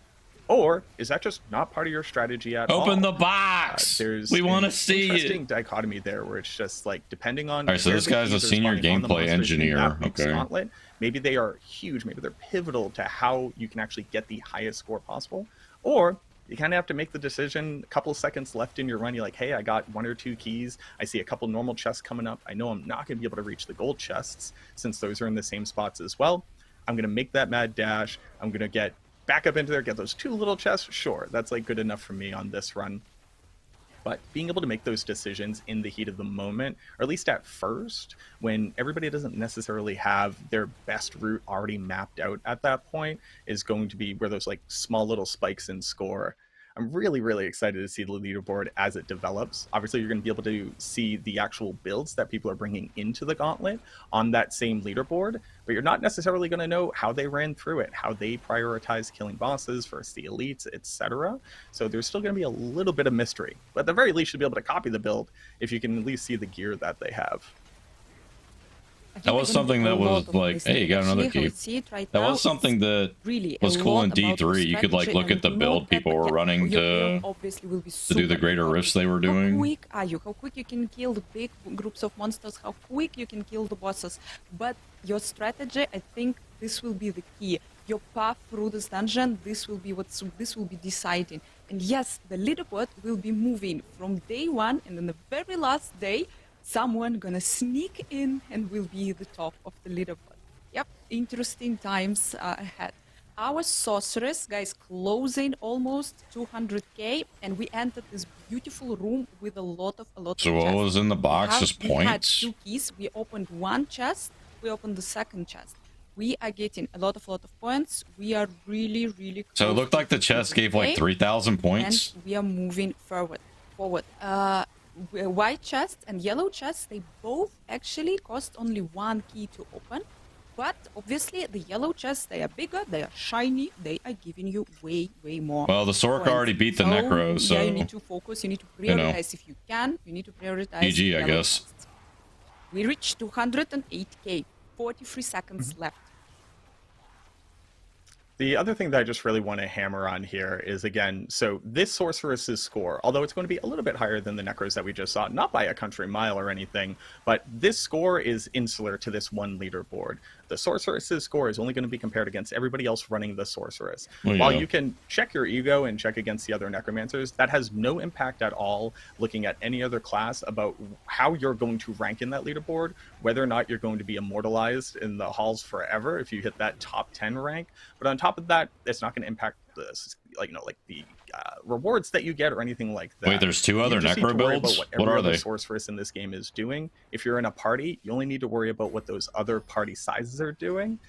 Or is that just not part of your strategy at all? Open the box. We want to see it. Interesting dichotomy there, where it's just like depending on. All right, so this guy's a senior gameplay engineer. Okay. Gauntlet, maybe they are huge. Maybe they're pivotal to how you can actually get the highest score possible. Or you kind of have to make the decision. A couple of seconds left in your run, you're like, hey, I got 1 or 2 keys. I see a couple normal chests coming up. I know I'm not going to be able to reach the gold chests since those are in the same spots as well. I'm going to make that mad dash. I'm going to get back up into there, get those 2 little chests. Sure, that's like good enough for me on this run. But being able to make those decisions in the heat of the moment, or at least at first, when everybody doesn't necessarily have their best route already mapped out at that point, is going to be where those like small little spikes in score. I'm really, really excited to see the leaderboard as it develops. Obviously, you're going to be able to see the actual builds that people are bringing into the gauntlet on that same leaderboard, but you're not necessarily going to know how they ran through it, how they prioritize killing bosses versus the elites, etc. So there's still going to be a little bit of mystery, but at the very least, you'll be able to copy the build if you can at least see the gear that they have. That was something that was like, hey, you got another keep. That was something that was cool in D3. You could like look at the build people were running to do the greater rifts they were doing. How quick are you? How quick you can kill the big groups of monsters? How quick you can kill the bosses? But your strategy, I think this will be the key. Your path through this dungeon, this will be deciding. And yes, the leaderboard will be moving from day one, and then the very last day, someone gonna sneak in and will be the top of the leaderboard. Yep, interesting times ahead. Our sorceress, guys, closing almost 200k, and we entered this beautiful room with a lot of So what was in the box? Just points? We had 2 keys. We opened one chest. We opened the second chest. We are getting a lot of points. We are really, really close. So it looked like the chest gave like 3,000 points. And we are moving forward. White chest and yellow chest, they both actually cost only 1 key to open. But obviously the yellow chests, they are bigger, they are shiny, they are giving you way more. Well, the Sork already beat the Necro, so... Yeah, you need to focus, you need to prioritize if you can. You need to prioritize... GG, I guess. Chests. We reached 208k, 43 seconds left. The other thing that I just really want to hammer on here is, again, so this Sorceress's score, although it's going to be a little bit higher than the Necros that we just saw, not by a country mile or anything, but this score is insular to this one leaderboard. The Sorceress's score is only going to be compared against everybody else running the Sorceress. Oh, yeah. While you can check your ego and check against the other Necromancers, that has no impact at all looking at any other class about how you're going to rank in that leaderboard, whether or not you're going to be immortalized in the halls forever if you hit that top 10 rank. But on top of that, it's not going to impact the the rewards that you get or anything like that. Wait, there's 2 other Necro builds? What are they? Sorceress in this game is doing. If you're in a party, you only need to worry about what those other party sizes are doing.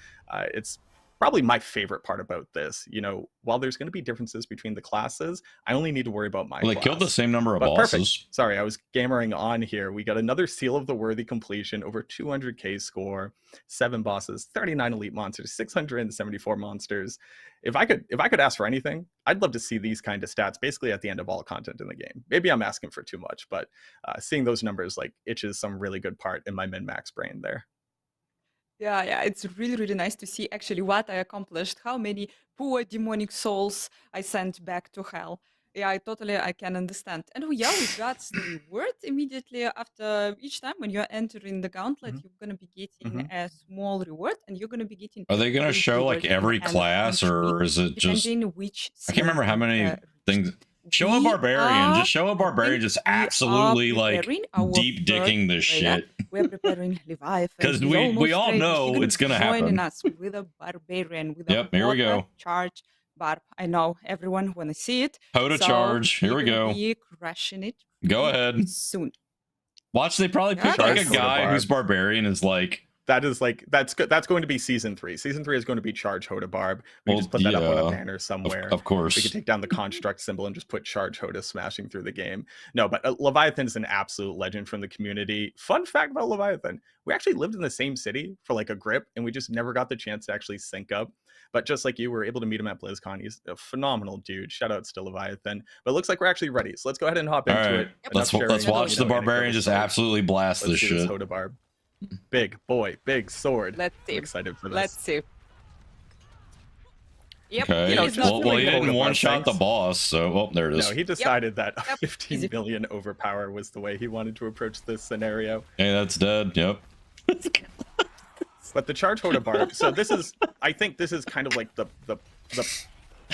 It's probably my favorite part about this. You know, while there's going to be differences between the classes, I only need to worry about my class. They killed the same number of bosses. Perfect. Sorry, I was gammering on here. We got another Seal of the Worthy completion, over 200k score, 7 bosses, 39 elite monsters, 674 monsters. If I could ask for anything, I'd love to see these kind of stats basically at the end of all content in the game. Maybe I'm asking for too much, but seeing those numbers like itches some really good part in my min-max brain there. Yeah, it's really nice to see actually what I accomplished, how many poor demonic souls I sent back to hell. Yeah, I can understand. And we got the reward immediately after each time when you're entering the gauntlet, you're going to be getting a small reward, and you're going to be getting... Are they going to show like every class, or is it just... I can't remember how many things... Show a barbarian. Just show a barbarian just absolutely like deep dicking this shit. We're preparing Leviathan. Because we all know it's going to happen. Joining us with a barbarian. With yep, here we go. Charge barb. I know everyone want to see it. Hoda charge. Here we go. Be crushing it. Go ahead. Soon. Watch, they probably pick like a guy whose barbarian is like... That's going to be season 3. Season 3 is going to be Charge Hoda Barb. We just put that up on a banner somewhere. Of course. We could take down the construct symbol and just put Charge Hoda smashing through the game. No, but Leviathan is an absolute legend from the community. Fun fact about Leviathan, we actually lived in the same city for like a grip, and we just never got the chance to actually sync up. But just like you, we were able to meet him at BlizzCon. He's a phenomenal dude. Shout outs to Leviathan. But it looks like we're actually ready. So let's go ahead and hop into it. Let's watch the barbarian just absolutely blast this shit. Hoda Barb. Big boy, big sword. Let's see. I'm excited for this. Let's see. Yep. Okay. Well, he didn't one-shot the boss, so there it is. No, he decided that 15 million overpower was the way he wanted to approach this scenario. Hey, that's dead. Yep. But the Charge Hoda Barb. So I think this is kind of like the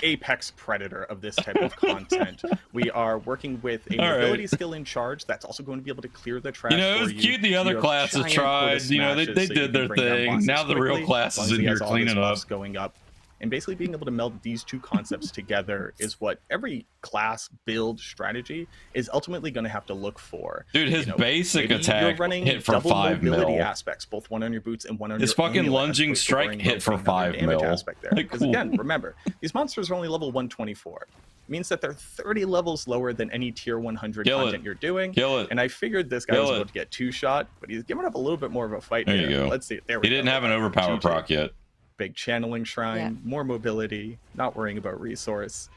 apex predator of this type of content. We are working with a mobility skill in charge that's also going to be able to clear the trash. It was cute the other classes tried. They did their thing. Now the real class is in here cleaning up. Going up. And basically being able to meld these two concepts together is what every class build strategy is ultimately going to have to look for. Dude, his basic attack hit for 5 mil. Aspects, both one on your boots and one on his fucking lunging strike hit for 5 mil. Because again, remember, these monsters are only level 124. It means that they're 30 levels lower than any tier 100 content you're doing. Kill it. And I figured this guy was about to get 2-shot, but he's giving up a little bit more of a fight here. You go. Let's see. There we go. He didn't have an overpower proc yet. Big channeling shrine, more mobility, not worrying about resource.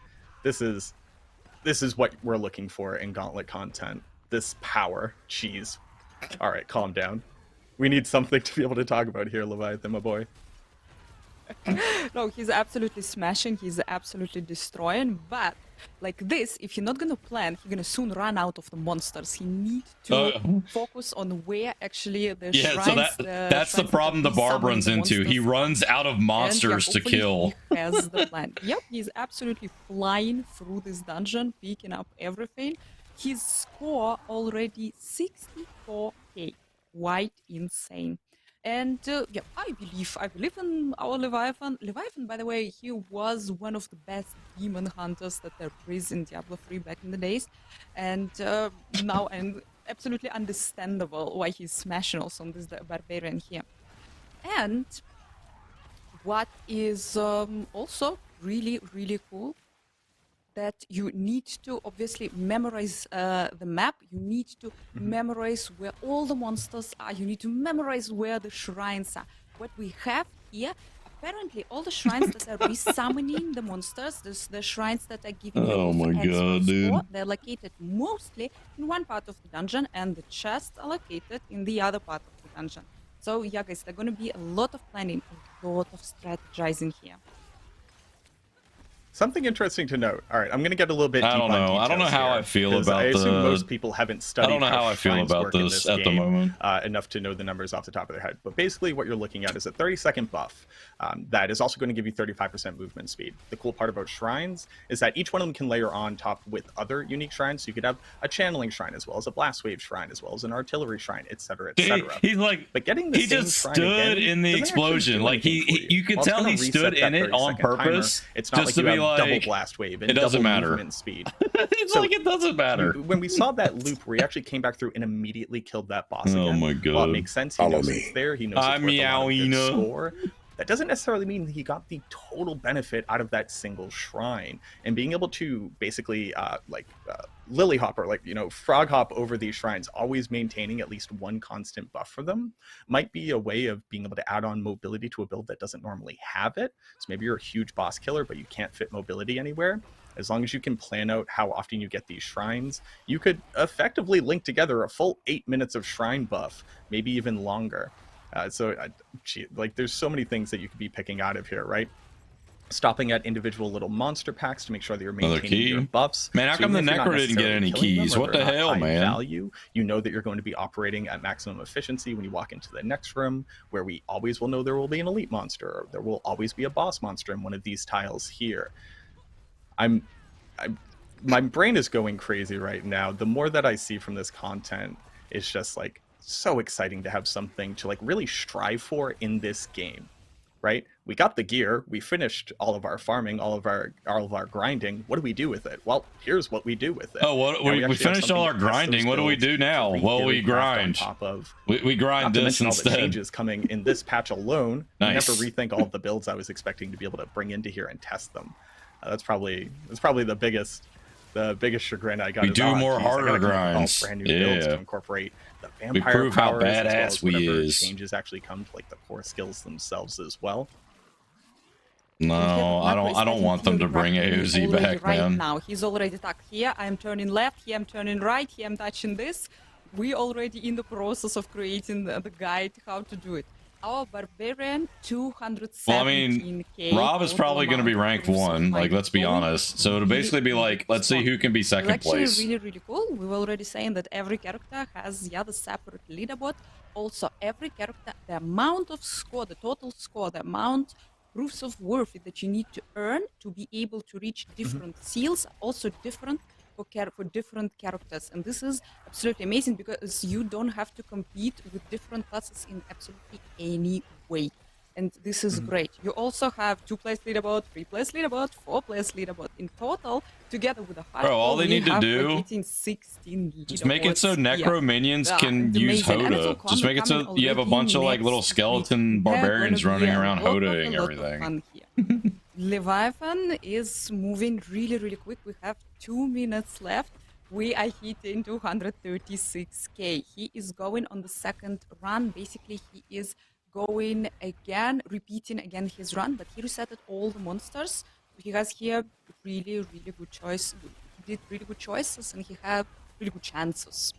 This is what we're looking for in Gauntlet content. This power. Jeez. All right, calm down. We need something to be able to talk about here, Leviathan, my boy. No, he's absolutely smashing, he's absolutely destroying, but like this, if you're not gonna plan, you're gonna soon run out of the monsters. He needs to focus on where actually the shrines, so that's the problem the Barb runs into. He runs out of monsters to kill. He has the plan. Yep, he's absolutely flying through this dungeon, picking up everything. His score already 64k, quite insane. And yeah, I believe in our Leviathan. Leviathan, by the way, he was one of the best demon hunters that there is in Diablo 3 back in the days. And now I'm absolutely understandable why he's smashing also on this barbarian here. And what is also really, really cool, that you need to obviously memorize the map, you need to memorize where all the monsters are, you need to memorize where the shrines are. What we have here, apparently all the shrines that are resummoning the monsters, the shrines that are giving you score, they're located mostly in one part of the dungeon, and the chests are located in the other part of the dungeon. So yeah guys, there's going to be a lot of planning, a lot of strategizing here. Something interesting to note. All right, I'm going to get a little bit deep I don't know. I don't know how I feel about I assume most people haven't studied. I don't know how I feel about this at the moment. Enough to know the numbers off the top of their head. But basically, what you're looking at is a 30-second buff that is also going to give you 35% movement speed. The cool part about shrines is that each one of them can layer on top with other unique shrines. So you could have a channeling shrine as well as a blast wave shrine as well as an artillery shrine, etc., etc. He's like, but getting the he just stood in the explosion. Like you could tell he stood in it on purpose. It's not just like to you be have like, double blast wave and it doesn't double matter. movement speed. It's like it doesn't matter. When we saw that loop where he actually came back through and immediately killed that boss again, oh my god, well, it makes sense. He knows it's there. He knows it's worth a lot of good score. That doesn't necessarily mean he got the total benefit out of that single shrine, and being able to basically lily hop or frog hop over these shrines, always maintaining at least one constant buff for them, might be a way of being able to add on mobility to a build that doesn't normally have it. So maybe you're a huge boss killer, but you can't fit mobility anywhere. As long as you can plan out how often you get these shrines, you could effectively link together a full 8 minutes of shrine buff, maybe even longer. There's so many things that you could be picking out of here, right? Stopping at individual little monster packs to make sure that you're maintaining your buffs. Man, how come the Necro didn't get any keys? What the hell, man? Value, you know that you're going to be operating at maximum efficiency when you walk into the next room, where we always will know there will be an elite monster, or there will always be a boss monster in one of these tiles here. My brain is going crazy right now. The more that I see from this content, it's just like so exciting to have something to really strive for in this game, right? We got the gear, we finished all of our farming, all of our grinding. What do we do with it? Well, here's what we do with it. Oh, we finished all our grinding. What do we do now? Well, we grind. We grind this instead. All the changes coming in this patch alone. Nice. I have to rethink all of the builds I was expecting to be able to bring into here and test them. That's probably the biggest chagrin I got. We do more harder grinds. Brand new builds to incorporate the vampire we prove how powers, badass we is. Changes actually come to the core skills themselves as well. No, I don't want them to bring AOZ back, man. Now he's already stuck here. I'm turning left. Here I'm turning right. Here I'm touching this. We already in the process of creating the guide how to do it. Our barbarian 217K. Well, I mean, Rob is probably going to be ranked 1. Let's be honest. So it'll basically be let's see who can be second place. Actually, really cool. We were already saying that every character has the separate leaderboard. Also, every character, the amount of score, the total score, the amount proofs of worth that you need to earn to be able to reach different seals, also different for different characters. And this is absolutely amazing because you don't have to compete with different classes in absolutely any way. And this is great. You also have 2-place leaderboard, 3-place leaderboard, 4-place leaderboard. In total, together with a 5, all they need to do 16 just make it so Necro minions can use Hoda. Just make it so you have a bunch of little skeleton barbarians running around Hoda-ing everything. Leviathan is moving really, really quick. We have 2 minutes left. We are hitting 236k. He is going on the second run. Basically, he is going again, repeating again his run, but he resetted all the monsters. He has here really, really good choice. He did really good choices, and he had really good chances.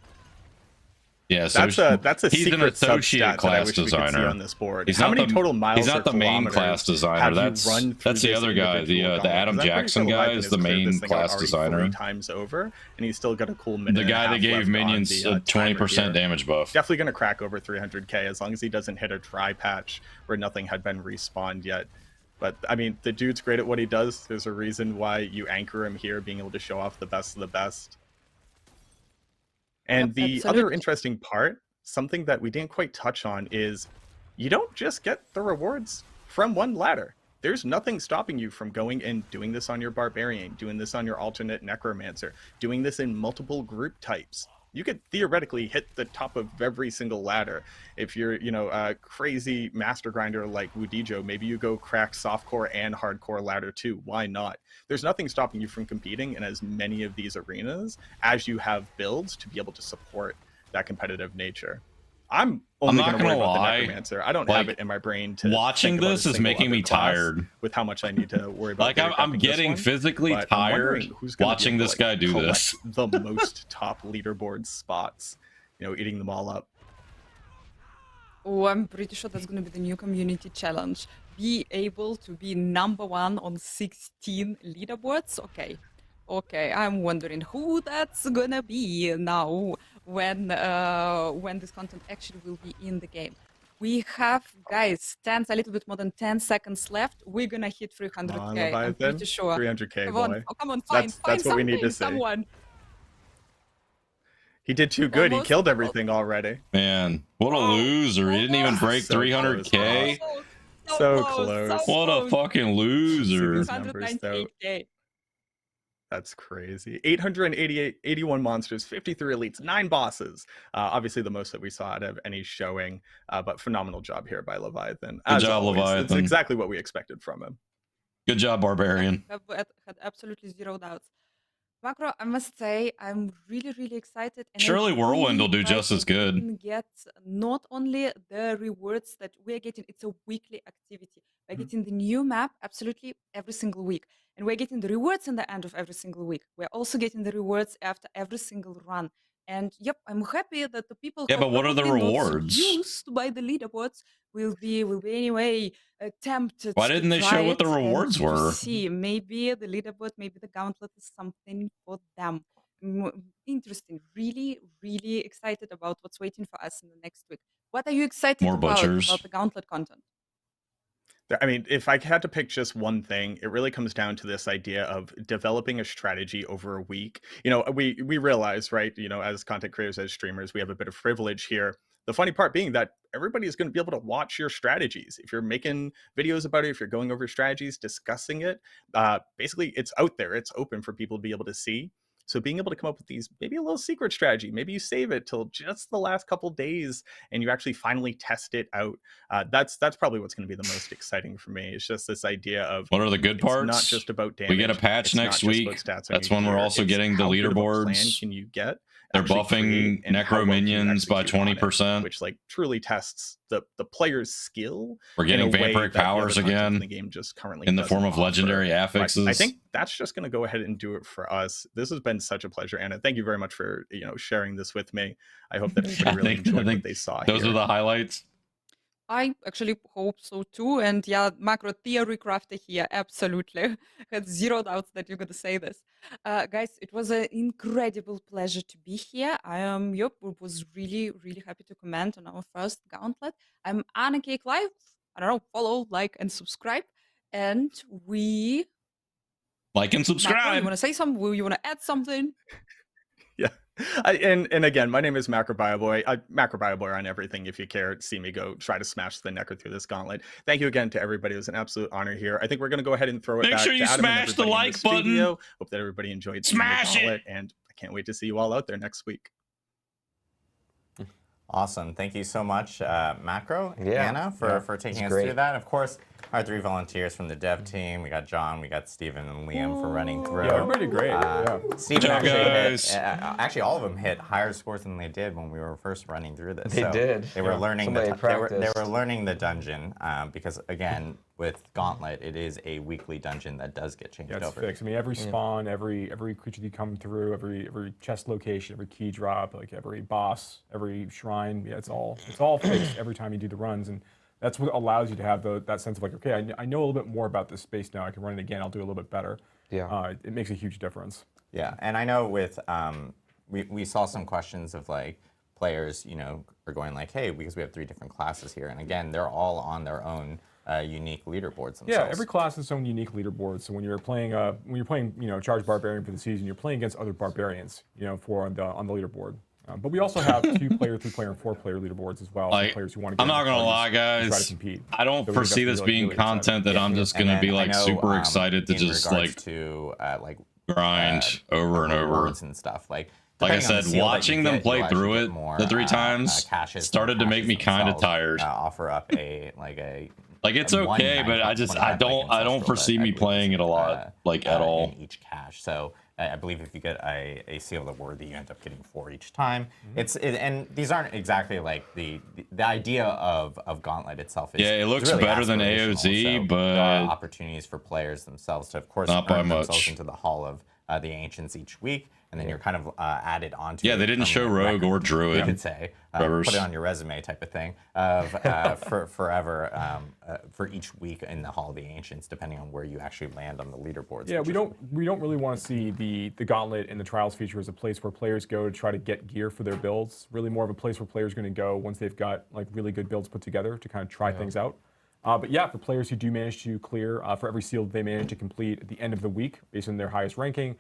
Yeah, so that's a he's secret an associate substat class that I wish designer. we could see on this board. He's How not many the, total miles he's not the main class designer. That's the other guy. The Adam Jackson guy is the main class designer. 3 times over, and he's still got a cool minute. The guy that gave minions a 20% damage buff. Definitely going to crack over 300k as long as he doesn't hit a dry patch where nothing had been respawned yet. But I mean, the dude's great at what he does. There's a reason why you anchor him here, being able to show off the best of the best. And the other interesting part, something that we didn't quite touch on, is you don't just get the rewards from one ladder. There's nothing stopping you from going and doing this on your Barbarian, doing this on your alternate Necromancer, doing this in multiple group types. You could theoretically hit the top of every single ladder. If you're, you know, a crazy master grinder like Wudijo, maybe you go crack softcore and hardcore ladder too. Why not? There's nothing stopping you from competing in as many of these arenas as you have builds to be able to support that competitive nature. I'm only going to worry about the Necromancer. I don't have it in my brain to watching this is making me tired with how much I need to worry about. Like I'm getting physically tired watching this guy do this. The most top leaderboard spots, you know, eating them all up. Oh, I'm pretty sure that's going to be the new community challenge. Be able to be #1 on 16 leaderboards. Okay, I'm wondering who that's gonna be now when this content actually will be in the game. We have, guys, a little bit more than 10 seconds left. We're gonna hit 300k. I'm pretty sure. 300k, come boy. on, come on, find that's what we need to see. Someone. He did too good. He killed everything already. Man, what a loser! He didn't even break 300k. So close. What a fucking loser! 398k. That's crazy. 81 monsters, 53 elites, 9 bosses. Obviously the most that we saw out of any showing, but phenomenal job here by Leviathan. Good job, Leviathan. It's exactly what we expected from him. Good job, Barbarian. I had absolutely zero doubts. Macro, I must say, I'm really, really excited. And surely Whirlwind will do just as good. We can get not only the rewards that we're getting, it's a weekly activity. We're getting the new map absolutely every single week. And we're getting the rewards in the end of every single week. We're also getting the rewards after every single run. And yep, I'm happy that the people who but what are the rewards? Used by the leaderboards will be anyway tempted. Why didn't they show what the rewards were? See, maybe the leaderboard, maybe the gauntlet is something for them. Interesting. Really, really excited about what's waiting for us in the next week. What are you excited about the gauntlet content? I mean, if I had to pick just one thing, it really comes down to this idea of developing a strategy over a week. You know, we realize, right, you know, as content creators, as streamers, we have a bit of privilege here. The funny part being that everybody is going to be able to watch your strategies. If you're making videos about it, if you're going over strategies, discussing it, basically it's out there. It's open for people to be able to see. So being able to come up with these, maybe a little secret strategy, maybe you save it till just the last couple days and you actually finally test it out. That's probably what's going to be the most exciting for me. It's just this idea of what are the good parts? Not just about damage. We get a patch next week. That's when we're also getting the leaderboards. Can you get? They're buffing Necro minions by 20%, which like truly tests the player's skill. We're getting vampiric powers again in the game just currently in the form of legendary affixes. I think that's just going to go ahead and do it for us. This has been such a pleasure, Anna. Thank you very much for sharing this with me. I hope that everybody really enjoyed what they saw. Those are the highlights. I actually hope so too. And yeah, Macro theory crafter here, absolutely. Had zero doubts that you're going to say this. Guys, it was an incredible pleasure to be here. Was really, really happy to comment on our first gauntlet. I'm Anna Cake Live. I don't know, follow, like, and subscribe. And we... Like and subscribe. Macro, you want to say something? You want to add something? Yeah. And again, my name is Macro Bioboy. Macro Bioboy on everything. If you care to see me go try to smash the Necro through this gauntlet. Thank you again to everybody. It was an absolute honor here. I think we're going to go ahead and throw it back. Make sure you smash the like button. Hope that everybody enjoyed the gauntlet, and I can't wait to see you all out there next week. Awesome. Thank you so much, Macro, Anna, for taking us through that. Of course, our 3 volunteers from the dev team. We got John, we got Steven, and Liam for running through. Yeah, everybody did great. Steven actually all of them hit higher scores than they did when we were first running through this. They did. They were learning Somebody they were learning the dungeon because again, with Gauntlet, it is a weekly dungeon that does get changed it's over. fixed. I mean, every spawn, every creature you come through, every chest location, every key drop, like every boss, every shrine, it's all fixed every time you do the runs, and that's what allows you to have that sense of like, okay, I know a little bit more about this space now. I can run it again. I'll do a little bit better. Yeah. It makes a huge difference. Yeah, and I know with we saw some questions of like players, are going like, hey, because we have 3 different classes here, and again, they're all on their own unique leaderboards themselves. Yeah, every class has its own unique leaderboard. So when you're playing, Charged Barbarian for the season, you're playing against other barbarians, on the leaderboard. But we also have 2-player, 3-player, and 4-player leaderboards as well. Like, players who want to. I'm not gonna lie, guys. Try to compete. I don't foresee this being really content that I'm just gonna be like super excited to just like grind over and over and stuff like. Like I said, watching them play through it the 3 times started to make me kind of tired. Offer up like it's okay, but I don't foresee me playing it a lot, like at all. In each cache. So I believe if you get a seal of the worthy, you end up getting 4 each time. And these aren't exactly like the idea of Gauntlet itself. Is it looks really better than AOZ, but there are opportunities for players themselves to, of course, not by earn themselves much into the Hall of the Ancients each week. And then you're kind of added onto. Yeah, they didn't show Rogue or Druid. You could say, put it on your resume type of thing for forever for each week in the Hall of the Ancients, depending on where you actually land on the leaderboards. Yeah, we don't really want to see the Gauntlet and the Trials feature as a place where players go to try to get gear for their builds. Really more of a place where players are going to go once they've got like really good builds put together to kind of try things out. But yeah, for players who do manage to clear, for every seal that they manage to complete at the end of the week, based on their highest ranking,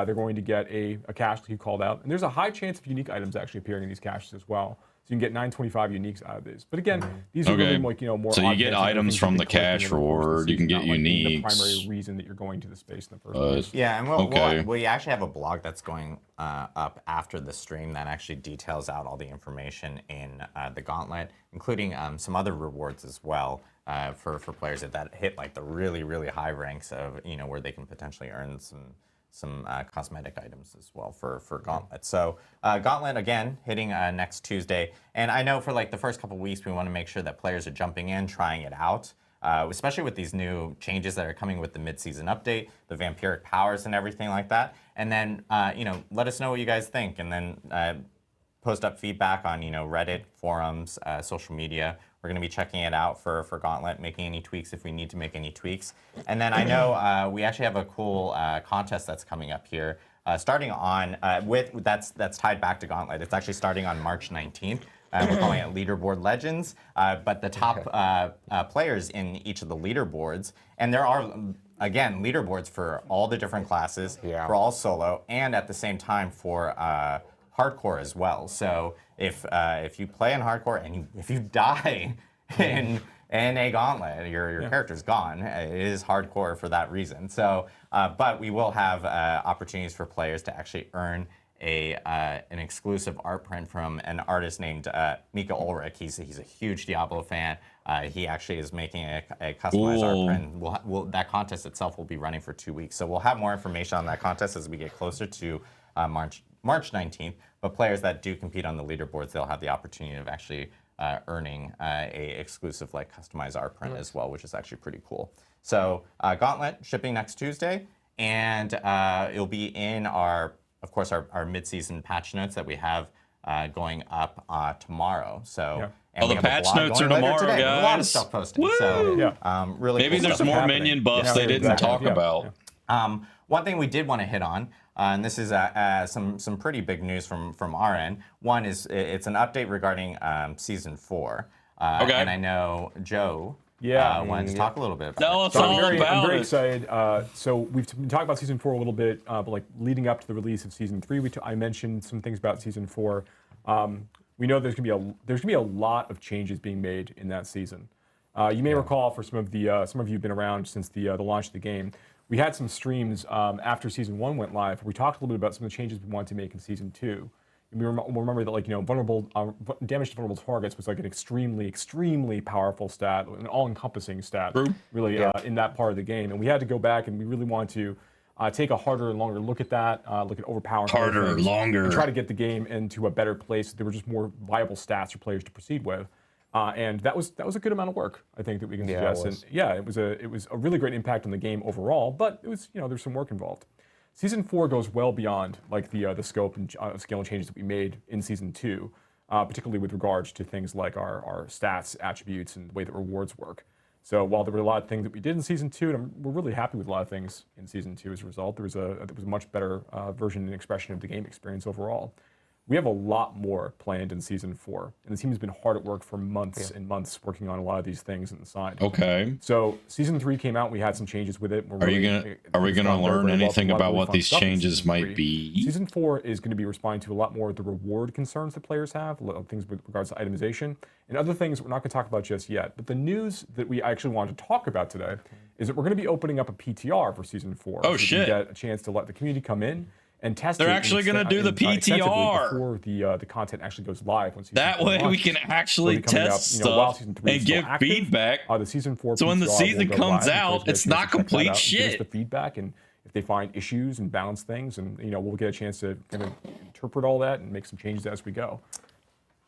they're going to get a cache that you called out. And there's a high chance of unique items actually appearing in these caches as well. So you can get 925 uniques out of these. But again, these are really like, more. So you get items from the cache reward. You can get uniques. The primary reason that you're going to the space in the first place. Yeah, and we actually have a blog that's going up after the stream that actually details out all the information in the Gauntlet, including some other rewards as well for players that hit like the really, really high ranks of, where they can potentially earn some cosmetic items as well for Gauntlet. So Gauntlet, again, hitting next Tuesday. And I know for like the first couple weeks, we want to make sure that players are jumping in, trying it out, especially with these new changes that are coming with the mid-season update, the vampiric powers and everything like that. And then, let us know what you guys think. And then post up feedback on, Reddit, forums, social media. We're going to be checking it out for Gauntlet, making any tweaks if we need to make any tweaks. And then I know we actually have a cool contest that's coming up here, starting on that's tied back to Gauntlet. It's actually starting on March 19th. We're calling it Leaderboard Legends. But the top players in each of the leaderboards, and there are again leaderboards for all the different classes, for all solo, and at the same time for hardcore as well. So if you play in hardcore and if you die in a Gauntlet, your character's gone. It is hardcore for that reason. So, but we will have opportunities for players to actually earn an exclusive art print from an artist named Mika Ulrich. He's a huge Diablo fan. He actually is making a customized art print. That contest itself will be running for 2 weeks. So we'll have more information on that contest as we get closer to March 19th. But players that do compete on the leaderboards, they'll have the opportunity of actually earning a exclusive like customized art print as well, which is actually pretty cool. So Gauntlet shipping next Tuesday, and it'll be in our mid-season patch notes that we have going up tomorrow. So. And the patch notes are tomorrow, guys. A lot of stuff posted. Woo! So really maybe cool there's more Minion buffs they didn't talk about. One thing we did want to hit on, and this is some pretty big news from our end. One is it's an update regarding Season 4. And I know Joe wanted to talk a little bit about it. I'm very excited. So we've been talking about Season 4 a little bit, but like leading up to the release of Season 3, I mentioned some things about Season 4. We know there's gonna be a lot of changes being made in that season. You may recall, for some of you who've been around since the launch of the game, we had some streams after Season 1 went live where we talked a little bit about some of the changes we wanted to make in Season 2. we'll remember that, like, vulnerable damage to vulnerable targets was like an extremely powerful stat, an all-encompassing stat, really in that part of the game. And we had to go back and we really wanted to take a harder and longer look at that, look at overpowering things, longer, and try to get the game into a better place. There were just more viable stats for players to proceed with. And that was a good amount of work, I think, that we can suggest. And it was a really great impact on the game overall, but it was, there's some work involved. Season 4 goes well beyond like the scope and scale and changes that we made in Season 2, particularly with regards to things like our stats, attributes, and the way that rewards work. So while there were a lot of things that we did in Season 2, and we're really happy with a lot of things in Season 2 as a result, there was a much better version and expression of the game experience overall. We have a lot more planned in Season 4, and the team has been hard at work for months and months working on a lot of these things inside. Okay. So Season 3 came out, we had some changes with it. Are we gonna learn anything about what these changes might be? Season 4 is going to be responding to a lot more of the reward concerns that players have, a lot of things with regards to itemization, and other things we're not going to talk about just yet. But the news that we actually wanted to talk about today is that we're going to be opening up a PTR for Season 4. Oh, so shit. You can get a chance to let the community come in and test They're it actually going to do the PTR before the content actually goes live. When that way we can actually test stuff and give feedback. The Season 4 so when the season comes out, it's not complete shit. The feedback, and if they find issues and balance things, and we'll get a chance to kind of interpret all that and make some changes as we go.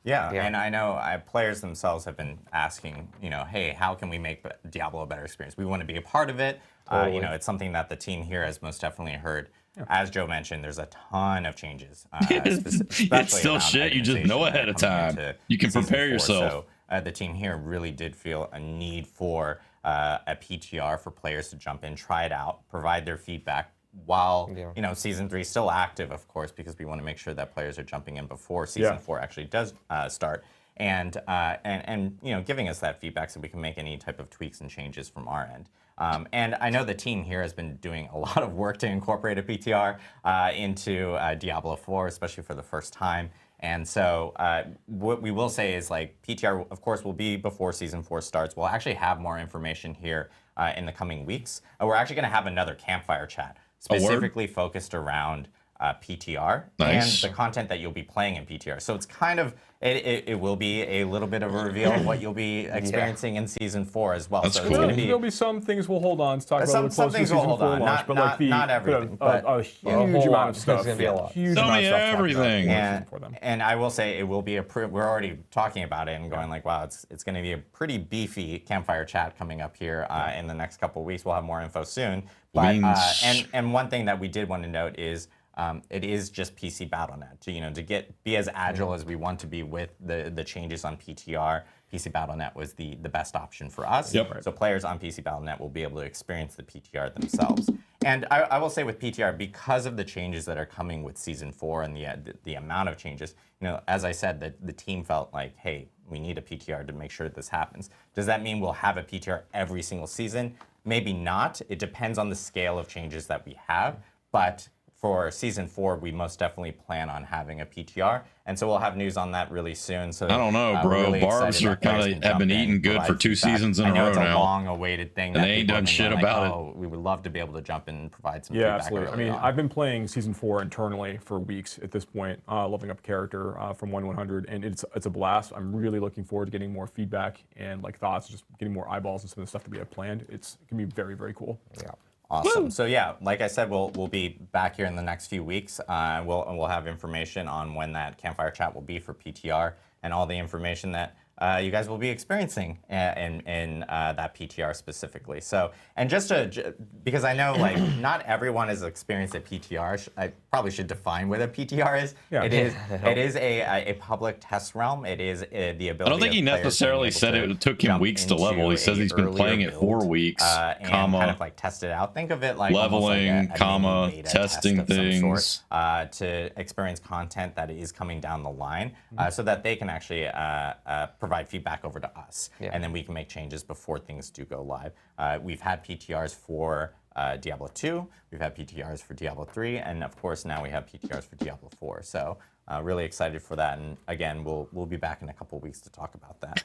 Yeah, and I know players themselves have been asking, hey, how can we make Diablo a better experience? We want to be a part of it. Totally. It's something that the team here has most definitely heard. Yeah. As Joe mentioned, there's a ton of changes. It's still shit. You just know ahead of time. You can prepare yourself. So the team here really did feel a need for a PTR for players to jump in, try it out, provide their feedback while Season 3 is still active, of course, because we want to make sure that players are jumping in before Season 4 actually does start, and giving us that feedback so we can make any type of tweaks and changes from our end. And I know the team here has been doing a lot of work to incorporate a PTR into Diablo 4, especially for the first time. And so what we will say is, like, PTR, of course, will be before Season 4 starts. We'll actually have more information here in the coming weeks. We're actually going to have another campfire chat specifically focused around PTR and the content that you'll be playing in PTR. So it's kind of, it will be a little bit of a reveal of what you'll be experiencing in Season 4 as well. That's so cool. There'll be some things we'll hold on to talk about. Some things we'll hold on, not everything. But a huge amount of stuff. Going to be a lot. Huge Tell amount me of stuff everything. And I will say it will be we're already talking about it and going like, wow, it's going to be a pretty beefy campfire chat coming up here in the next couple of weeks. We'll have more info soon. But and one thing that we did want to note is it is just PC Battle.net to be as agile as we want to be with the changes on PTR. PC Battle.net was the best option for us. Yep. So players on PC Battle.net will be able to experience the PTR themselves. And I will say with PTR, because of the changes that are coming with Season 4 and the amount of changes, as I said, the team felt like, hey, we need a PTR to make sure that this happens. Does that mean we'll have a PTR every single season? Maybe not. It depends on the scale of changes that we have. But for Season 4, we most definitely plan on having a PTR, and so we'll have news on that really soon. So I don't know, bro. Really Barbs are have been eating good for 2 seasons in a row now. I know it's a long-awaited thing, and they ain't done shit about it. We would love to be able to jump in and provide some feedback. Absolutely. I mean, I've been playing Season 4 internally for weeks at this point, leveling up character from 1 to 100, and it's a blast. I'm really looking forward to getting more feedback and thoughts, just getting more eyeballs on some of the stuff that we have planned. It's gonna be very, very cool. Yeah. Awesome. Woo! So yeah, like I said, we'll be back here in the next few weeks. We'll have information on when that campfire chat will be for PTR and all the information that you guys will be experiencing in that PTR specifically. So, and just because I know not everyone has experienced a PTR, I probably should define what a PTR is. Yeah. It is a public test realm. It is the ability. I don't think he necessarily said it took him weeks to level. He says he's been playing it 4 weeks, and kind of test it out. Think of it like leveling, testing things to experience content that is coming down the line, so that they can actually provide feedback over to us, and then we can make changes before things do go live. We've had PTRs for Diablo 2, we've had PTRs for Diablo 3, and of course now we have PTRs for Diablo 4. So really excited for that, and again, we'll be back in a couple weeks to talk about that.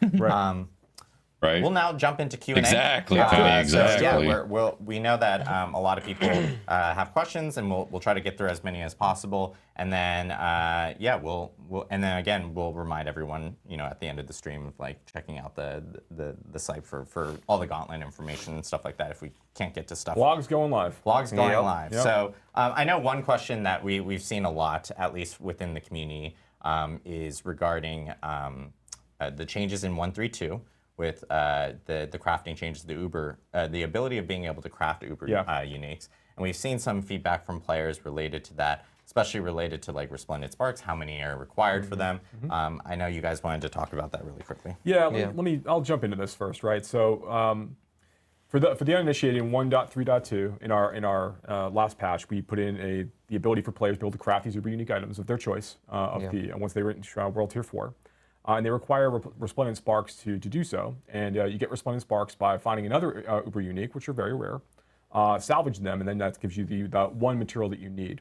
right? We'll now jump into Q&A. Exactly, Penny, exactly. So yeah, we know that a lot of people have questions, and we'll try to get through as many as possible. And then yeah, we'll again we'll remind everyone, you know, at the end of the stream of like checking out the site for all the Gauntlet information and stuff like that if we can't get to stuff. Vlogs going live. Vlogs going live. Yep. So I know one question that we've seen a lot, at least within the community, is regarding the changes in 1.3.2 with the crafting changes, the ability of being able to craft Uber uniques. And we've seen some feedback from players related to that, especially related to like Resplendent Sparks, how many are required for them. I know you guys wanted to talk about that really quickly. Yeah, I'll jump into this first, right? So for the uninitiated in 1.3.2, in our last patch, we put in the ability for players to be able to craft these Uber unique items of their choice once they reach World Tier 4. And they require Resplendent Sparks to do so. And you get Resplendent Sparks by finding another Uber unique, which are very rare, salvage them, and then that gives you the one material that you need.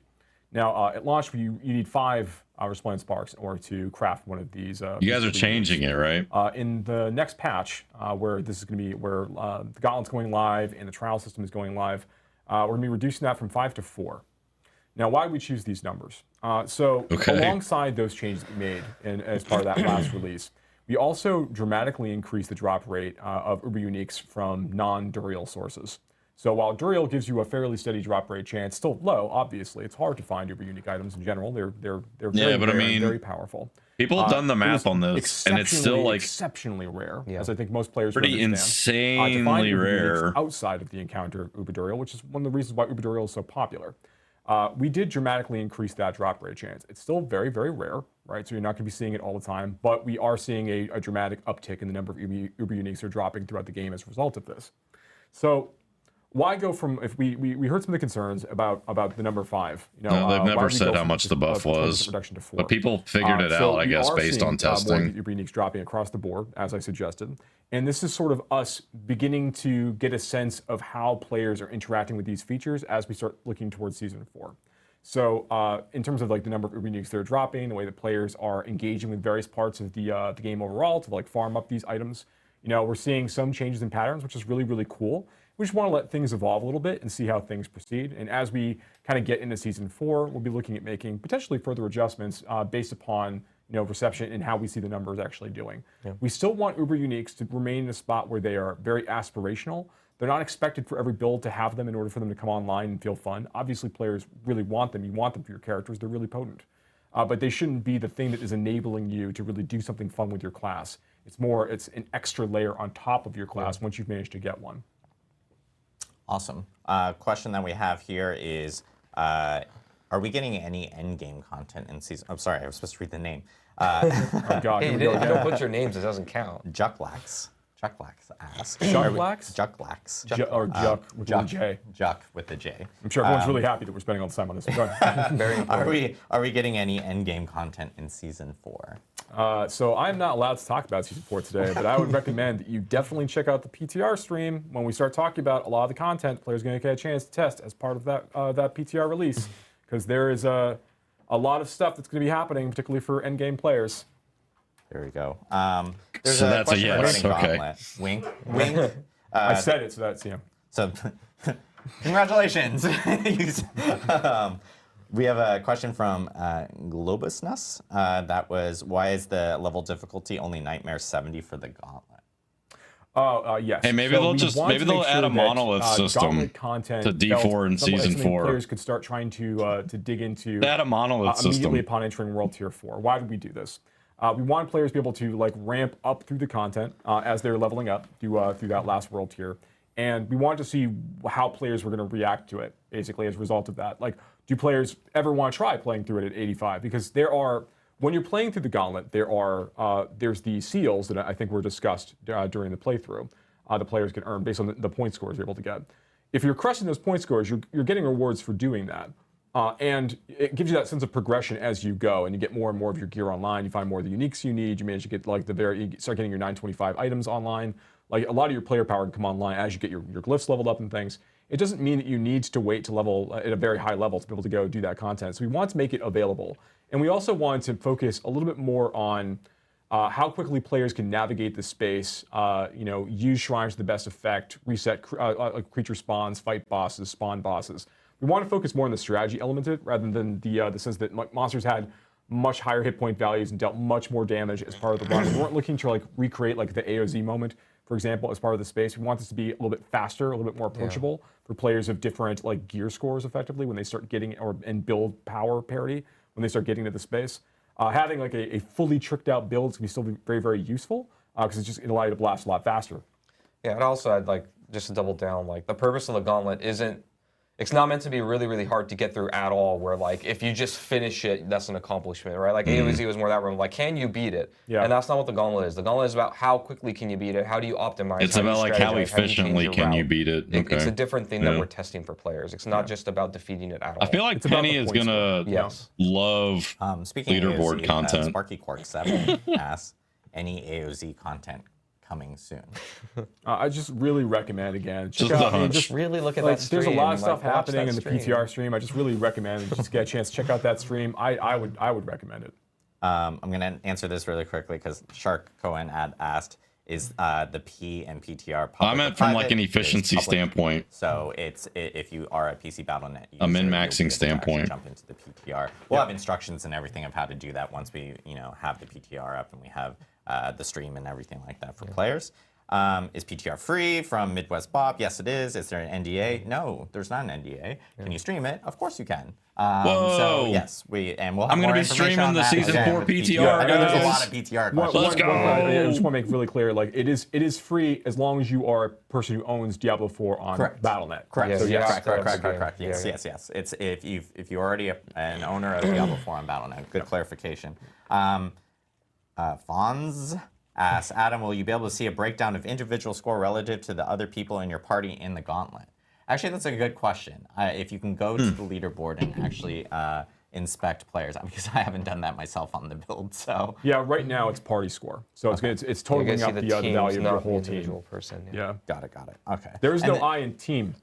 Now, at launch, you need 5 Resplendent Sparks in order to craft one of these. You guys are changing it, right? In the next patch, where this is going to be, where the Gauntlet's going live and the trial system is going live, we're going to be reducing that from 5 to 4. Now, why did we choose these numbers? Alongside those changes we made as part of that last release, we also dramatically increased the drop rate of Uber uniques from non-Duriel sources. So while Duriel gives you a fairly steady drop rate chance, still low, obviously, it's hard to find Uber unique items in general. They're very rare and very powerful. People have done the math on this, and it's still like exceptionally rare, as I think most players pretty insanely rare outside of the encounter Uber Duriel, which is one of the reasons why Uber Duriel is so popular. We did dramatically increase that drop rate chance. It's still very, very rare, right? So you're not going to be seeing it all the time, but we are seeing a dramatic uptick in the number of Uber uniques that are dropping throughout the game as a result of this. So why go from, if we heard some of the concerns about the number 5. You know, they've never said how much the buff was, but people figured it out, I guess, based on testing. More Uber uniques dropping across the board, as I suggested. And this is sort of us beginning to get a sense of how players are interacting with these features as we start looking towards Season 4. So in terms of like the number of Uber uniques that are dropping, the way that players are engaging with various parts of the game overall to like farm up these items, you know, we're seeing some changes in patterns, which is really, really cool. We just want to let things evolve a little bit and see how things proceed. And as we kind of get into Season 4, we'll be looking at making potentially further adjustments based upon, you know, reception and how we see the numbers actually doing. We still want Uber uniques to remain in a spot where they are very aspirational. They're not expected for every build to have them in order for them to come online and feel fun. Obviously, players really want them. You want them for your characters. They're really potent. But they shouldn't be the thing that is enabling you to really do something fun with your class. It's an extra layer on top of your class once you've managed to get one. Awesome. Question that we have here is, are we getting any endgame content in season? I'm sorry, I was supposed to read the name. Oh God, hey, you don't put your names, it doesn't count. Jucklax asks. Jucklax? Jucklax. Or Juck with a J. Juck with a J. I'm sure everyone's really happy that we're spending all the time on this. Very important. Are we getting any endgame content in Season 4? So I'm not allowed to talk about Season 4 today, but I would recommend that you definitely check out the PTR stream when we start talking about a lot of the content players are going to get a chance to test as part of that PTR release, because there is a lot of stuff that's going to be happening, particularly for endgame players. There we go. There's so that's a yes. Okay. Gauntlet. Wink. I said it, so that's So, congratulations. We have a question from Globusnus. That was, why is the level difficulty only Nightmare 70 for the Gauntlet? Yes. Hey, maybe they'll add a monolith system to D4 in Season 4. Players could start trying to dig into add a monolith immediately system upon entering World Tier 4. Why did we do this? We want players to be able to like ramp up through the content as they're leveling up through that last World Tier, and we wanted to see how players were going to react to it. Basically, as a result of that, like, do players ever want to try playing through it at 85? Because when you're playing through the Gauntlet, there's the seals that I think were discussed during the playthrough. The players can earn based on the point scores you're able to get. If you're crushing those point scores, you're getting rewards for doing that. And it gives you that sense of progression as you go, and you get more and more of your gear online. You find more of the uniques you need. You manage to get like you start getting your 925 items online. Like, a lot of your player power can come online as you get your glyphs leveled up and things. It doesn't mean that you need to wait to level at a very high level to be able to go do that content. So we want to make it available, and we also want to focus a little bit more on how quickly players can navigate the space, use shrines to the best effect, reset creature spawns, fight bosses, spawn bosses. We want to focus more on the strategy element of it rather than the sense that monsters had much higher hit point values and dealt much more damage as part of the run. We weren't looking to recreate the AOZ moment, for example, as part of the space. We want this to be a little bit faster, a little bit more approachable for players of different gear scores effectively when they start getting and build power parity when they start getting to the space. Having a fully tricked out build is going to still be very, very useful because it allows you to blast a lot faster. Yeah, and also I'd just to double down, the purpose of the gauntlet it's not meant to be really, really hard to get through at all, where if you just finish it, that's an accomplishment, right? AOZ was more that room, can you beat it? Yeah. And that's not what the gauntlet is. The gauntlet is about how quickly can you beat it, how do you optimize, it's about how efficiently can you beat it. Okay. It's a different thing that we're testing for players. It's not just about defeating it at all. I feel like Penny is going to love leaderboard AOZ, content. Sparky Quark 7 asks, any AOZ content coming soon? I just really recommend, again, Just really look at that stream. There's a lot of stuff happening in the PTR stream. I just really recommend just get a chance to check out that stream. I would recommend it. I'm going to answer this really quickly because Shark Cohen asked, is the P and PTR public? I meant from an efficiency standpoint. So if you are a PC Battle.net user, a min-maxing standpoint. Jump into the PTR. We'll have instructions and everything of how to do that once we have the PTR up and we have the stream and everything like that for players. Is PTR free from Midwest Bob? Yes, it is. Is there an NDA? No, there's not an NDA. Can you stream it? Of course you can. So yes, we'll have I'm more going to be information streaming on the that. season 4 PTR. I know there's a guys. lot of PTR questions. Let's go. I just want to make really clear, it is free as long as you are a person who owns Diablo 4 on Battle.net. Correct. Yeah, So yes, correct. Yes. It's if you're already an owner of Diablo 4 on Battle.net. Good clarification. Fonz asks, Adam, will you be able to see a breakdown of individual score relative to the other people in your party in the gauntlet? Actually, that's a good question. If you can go to the leaderboard and actually inspect players, because I haven't done that myself on the build. So yeah, right now it's party score, so it's totaling up the value of your whole team. Person. Yeah, got it. Okay. There is no I in team.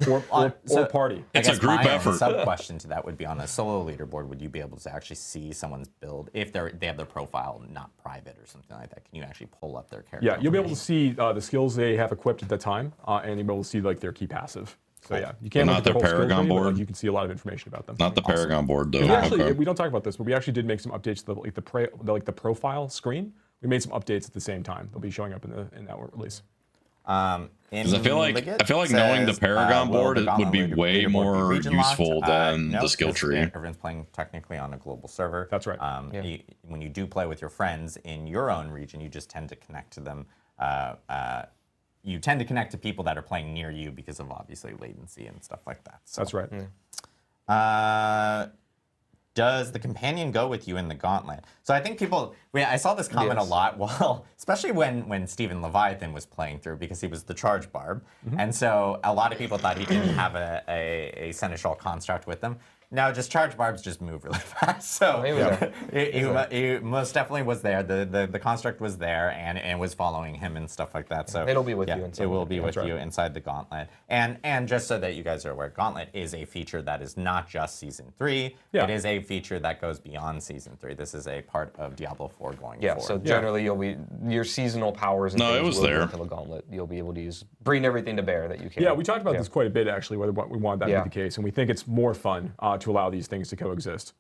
Or party. It's a group effort. Sub question to that would be, on a solo leaderboard, would you be able to actually see someone's build if they have their profile not private or something like that? Can you actually pull up their character? Yeah, you'll be able to see the skills they have equipped at the time, and you'll be able to see their key passive. So yeah, you can't. Not their Paragon board. You can see a lot of information about them. Not the Paragon board though. We don't talk about this, but we actually did make some updates to the profile screen. We made some updates at the same time. They'll be showing up in that release. Because I feel like knowing the Paragon board would be way more useful than the skill tree. Everyone's playing technically on a global server. That's right. When you do play with your friends in your own region, you just tend to connect to them. You tend to connect to people that are playing near you because of obviously latency and stuff like that. So, that's right. Does the companion go with you in the gauntlet? So I think I saw this comment a lot, well, especially when Stephen Leviathan was playing through, because he was the charge barb. And so a lot of people thought he didn't have a Seneschal construct with him. No, just charge barbs just move really fast. So he most definitely was there. The construct was there and was following him and stuff like that. So it'll be with you inside. It will be with you inside the gauntlet. And just so that you guys are aware, gauntlet is a feature that is not just season 3. Yeah. It is a feature that goes beyond season 3. This is a part of Diablo 4 going forward. Yeah. So generally, you'll be your seasonal powers and things will go into the gauntlet. You'll be able to bring everything to bear that you can. Yeah, we talked about this quite a bit actually. Whether we want that to be the case, and we think it's more fun to allow these things to coexist.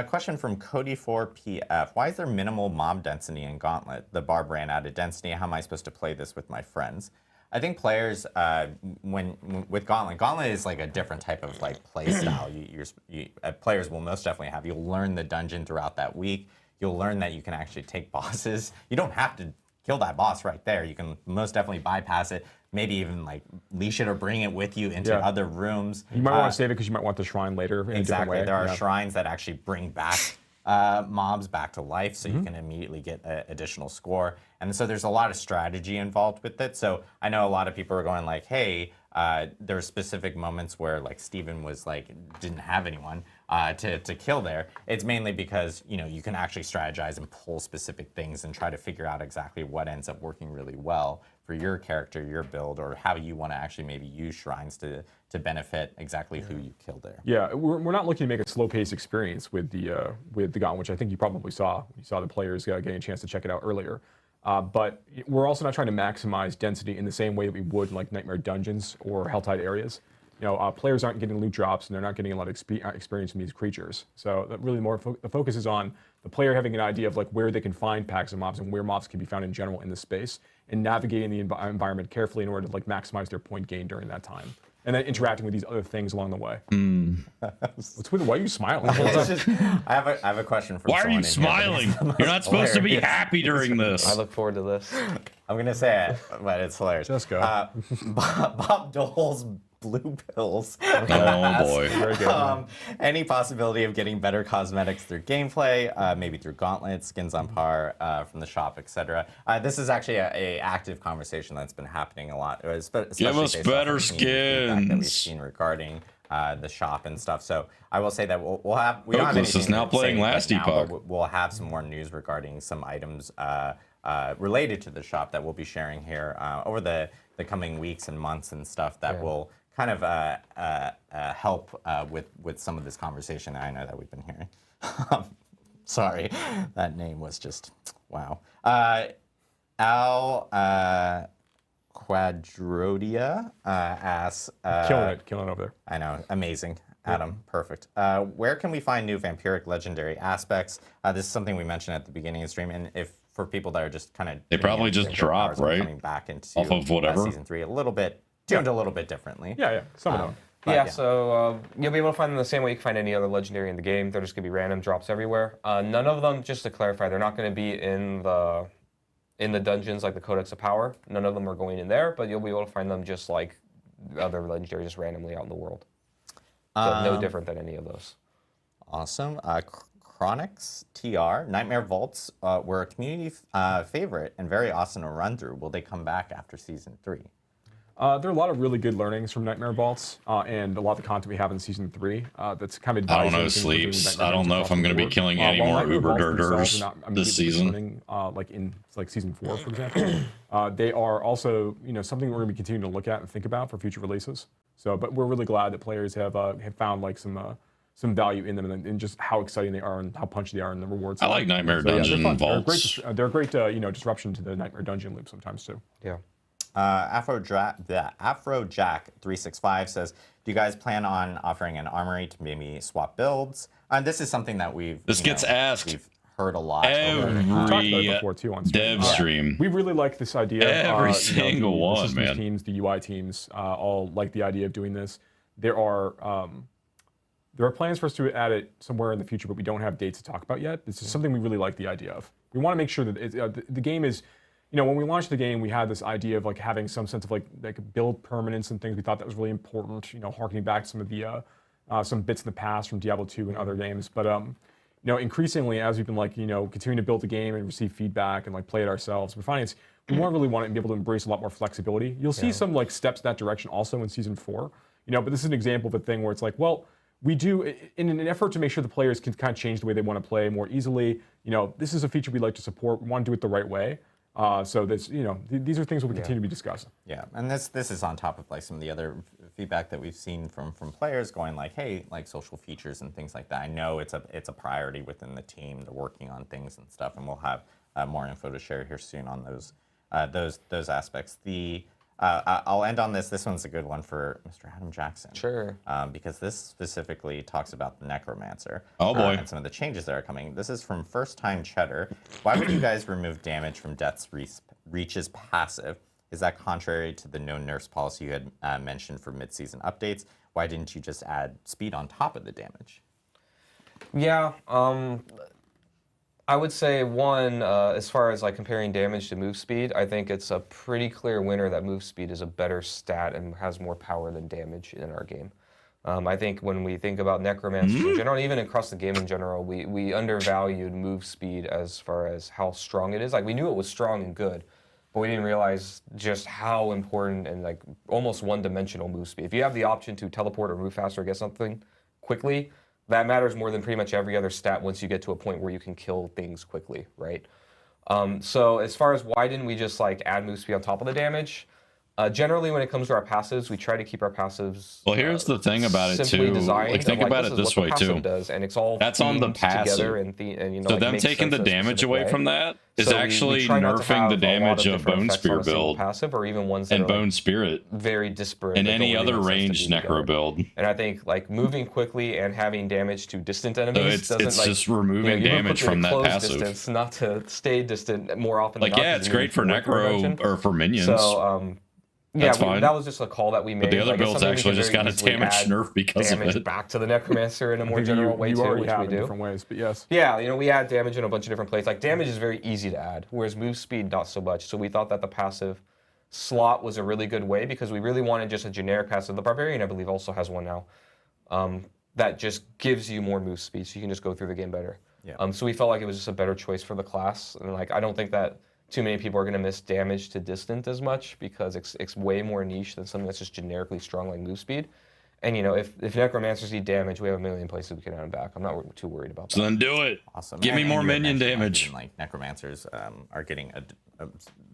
Question from Cody4PF. Why is there minimal mob density in Gauntlet? The barb ran out of density. How am I supposed to play this with my friends? I think players, with Gauntlet is like a different type of play style. Players will most definitely have. You'll learn the dungeon throughout that week. You'll learn that you can actually take bosses. You don't have to kill that boss right there. You can most definitely bypass it. Maybe even leash it or bring it with you into other rooms. You might want to save it because you might want the shrine later in a different way. There are shrines that actually bring back mobs back to life, so you can immediately get additional score. And so there's a lot of strategy involved with it. So I know a lot of people are going hey, there are specific moments where Steven was didn't have anyone to kill there. It's mainly because you can actually strategize and pull specific things and try to figure out exactly what ends up working really well your character, your build, or how you want to actually maybe use shrines to benefit exactly who you kill there. Yeah, we're not looking to make a slow-paced experience with the Gauntlet, which I think you probably saw. You saw the players getting a chance to check it out earlier. But we're also not trying to maximize density in the same way that we would in like Nightmare Dungeons or Helltide areas. Players aren't getting loot drops and they're not getting a lot of experience from these creatures. So that really the focus is on the player having an idea of like where they can find packs of mobs and where mobs can be found in general in the space, and navigating the environment carefully in order to like maximize their point gain during that time. And then interacting with these other things along the way. Why are you smiling? I have a question for someone. Why are you smiling? You're not supposed to be happy during this. I look forward to this. I'm gonna say it, but it's hilarious. Just go. Bob Dole's blue pills. Oh boy. Very good. Any possibility of getting better cosmetics through gameplay, maybe through gauntlets, skins on par from the shop, etc. This is actually a active conversation that's been happening a lot. Give us better skins that we've seen regarding the shop and stuff. So I will say that we'll have. We don't have Oakless is anything now to say playing right Last now, Epoch. but we'll have some more news regarding some items related to the shop that we'll be sharing here over the coming weeks and months and stuff that will kind of help with some of this conversation that I know that we've been hearing. Sorry, that name was just wow. Al Quadrodia asks... killing it over there. I know, amazing. Adam, perfect. Where can we find new vampiric legendary aspects? This is something we mentioned at the beginning of the stream, and if for people that are just kind of... They probably just drop, right? Coming back into off of whatever. Season 3 a little bit, tuned a little bit differently. Yeah, some of them. Yeah, so you'll be able to find them the same way you can find any other legendary in the game. They're just going to be random drops everywhere. None of them, just to clarify, they're not going to be in the dungeons like the Codex of Power. None of them are going in there, but you'll be able to find them just like other legendaries, just randomly out in the world. So no different than any of those. Awesome. Chronics TR, Nightmare Vaults were a community favorite and very awesome to run through. Will they come back after Season 3? There are a lot of really good learnings from Nightmare Vaults and a lot of the content we have in Season 3 that's kind of... I don't know, Sleeps. I don't know if I'm going to be killing any more Uber Dirters this season. Like in Season 4, for example. They are also something we're going to be continuing to look at and think about for future releases. So, but we're really glad that players have found like some value in them and just how exciting they are and how punchy they are in the rewards. I like Nightmare Dungeon Vaults. They're a great disruption to the Nightmare Dungeon loop sometimes too. Yeah. Afrojack365 says, do you guys plan on offering an armory to maybe swap builds? And this is something that we've asked we've heard a lot every before too on stream. dev stream. We really like this idea. Every single one, the man. Teams, the UI teams, all like the idea of doing this. There are plans for us to add it somewhere in the future, but we don't have dates to talk about yet. This is something we really like the idea of. We want to make sure that the game is, when we launched the game, we had this idea of like having some sense of like build permanence and things. We thought that was really important. Harkening back to some of the some bits in the past from Diablo 2 and other games. But increasingly as we've been like continuing to build the game and receive feedback and like play it ourselves, we're finding we really want it to be able to embrace a lot more flexibility. You'll see some like steps in that direction also in Season 4. But this is an example of a thing where it's like, well, we do, in an effort to make sure the players can kind of change the way they want to play more easily, this is a feature we'd like to support. We want to do it the right way. So this, these are things we'll continue to be discussing. Yeah, and this is on top of like some of the other feedback that we've seen from players going like, hey, like social features and things like that. I know it's a priority within the team. They're working on things and stuff, and we'll have more info to share here soon on those aspects. I'll end on this. This one's a good one for Mr. Adam Jackson. Sure. Because this specifically talks about the Necromancer. Oh boy. And some of the changes that are coming. This is from First Time Cheddar. Why would you guys remove damage from Death's Reach's passive? Is that contrary to the no nerfs policy you had mentioned for mid-season updates? Why didn't you just add speed on top of the damage? Yeah. I would say one, as far as like comparing damage to move speed, I think it's a pretty clear winner that move speed is a better stat and has more power than damage in our game. I think when we think about Necromancers in general, even across the game in general, we undervalued move speed as far as how strong it is. Like we knew it was strong and good, but we didn't realize just how important and like almost one-dimensional move speed. If you have the option to teleport or move faster or get something quickly, that matters more than pretty much every other stat once you get to a point where you can kill things quickly, right? So as far as why didn't we just like add move speed on top of the damage? Generally, when it comes to our passives, we try to keep our passives. Well, here's the thing about it too. Like, think about it this way too. Does, and it's all that's on the passive. And you know, so like, them taking the damage away from that is actually nerfing the damage of Bone Spear build passive, or even ones that and are, Bone like, Spirit very disparate. and any other ranged Necro build. And I think like moving quickly and having damage to distant enemies so it's just removing damage from that passive. Distance, not to stay distant more often. Like, yeah, it's great for Necro or for minions. So yeah, that was just a call that we made. But the other builds actually just got a damage nerf because of it. Back to the Necromancer in a more general way too, which we do. Different ways, but yes. Yeah, you know, we add damage in a bunch of different plays. Like, damage is very easy to add, whereas move speed not so much. So we thought that the passive slot was a really good way because we really wanted just a generic passive. The Barbarian, I believe, also has one now that just gives you more move speed, so you can just go through the game better. Yeah. So we felt like it was just a better choice for the class, and like I don't think that too many people are going to miss damage to distant as much because it's way more niche than something that's just generically strong like move speed. And you know, if Necromancers need damage, we have a million places we can add them back. I'm not too worried about that. So then do it. Awesome. Give me more minion damage. Like Necromancers are getting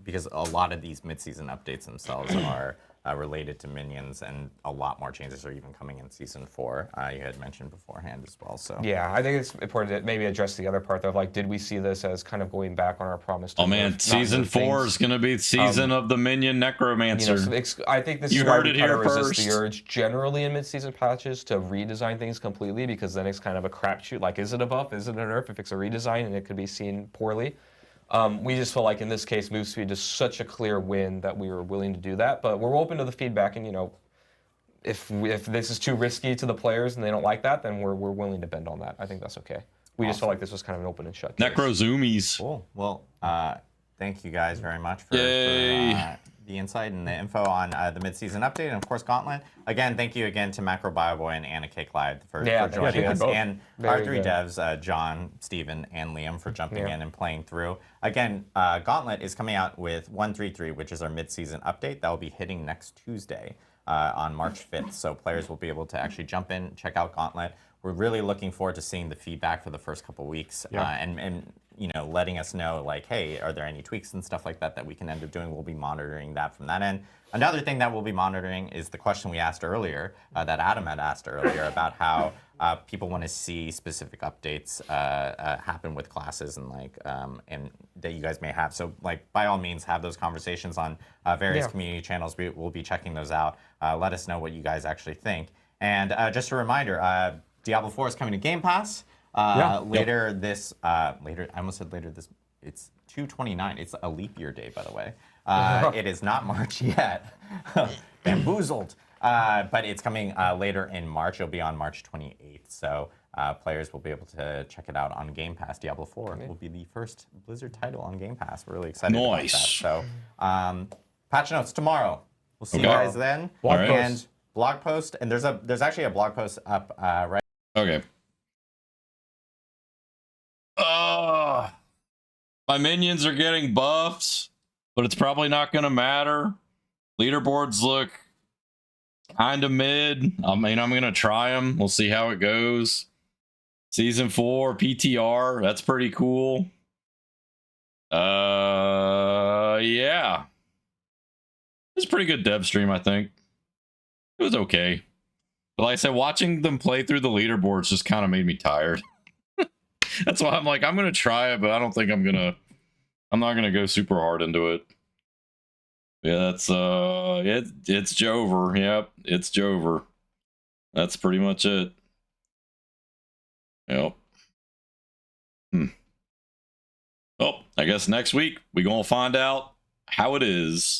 because a lot of these mid-season updates themselves are related to minions, and a lot more changes are even coming in Season 4. You had mentioned beforehand as well. So yeah, I think it's important to maybe address the other part of like, did we see this as kind of going back on our promise? To Season 4 is going to be the season of the minion Necromancer. You know, so I think this is why we kind of resist the urge generally in mid-season patches to redesign things completely, because then it's kind of a crapshoot. Like, is it a buff? Is it a nerf? If it's a redesign, and it could be seen poorly. We just felt like in this case, move speed is such a clear win that we were willing to do that. But we're open to the feedback, and you know, if this is too risky to the players and they don't like that, then we're willing to bend on that. I think that's okay. We just felt like this was kind of an open and shut case. Necro zoomies. Cool. Well, thank you guys very much for the insight and the info on the mid-season update, and of course Gauntlet. Again, thank you again to Macro Bioboy and Anna K. Clyde for joining us, and our three devs, John, Steven, and Liam, for jumping in and playing through. Again, Gauntlet is coming out with 1.3.3, which is our mid-season update. That will be hitting next Tuesday on March 5th, so players will be able to actually jump in, check out Gauntlet. We're really looking forward to seeing the feedback for the first couple weeks, and you know, letting us know, like, hey, are there any tweaks and stuff like that that we can end up doing? We'll be monitoring that from that end. Another thing that we'll be monitoring is the question we asked earlier, that Adam had asked earlier, about how people want to see specific updates happen with classes and like and that you guys may have. So like, by all means, have those conversations on various community channels. We'll be checking those out. Let us know what you guys actually think. And just a reminder, Diablo 4 is coming to Game Pass. Later this, I almost said later this, it's 2/29. It's a leap year day, by the way. It is not March yet. Bamboozled. But it's coming later in March. It'll be on March 28th. So players will be able to check it out on Game Pass. Diablo 4 will be the first Blizzard title on Game Pass. We're really excited about that. So patch notes tomorrow. We'll see you guys then. Blog post. And there's actually a blog post up right. Okay. My minions are getting buffs, but it's probably not going to matter. Leaderboards look kind of mid. I mean, I'm going to try them. We'll see how it goes. Season 4 PTR, that's pretty cool. Yeah. It's a pretty good dev stream, I think. It was okay. But like I said, watching them play through the leaderboards just kind of made me tired. That's why I'm like, I'm gonna try it, but I don't think I'm not gonna go super hard into it. Yeah, that's it's Jover. Yep, it's Jover. That's pretty much it. Yep. Well, I guess next week we're gonna find out how it is.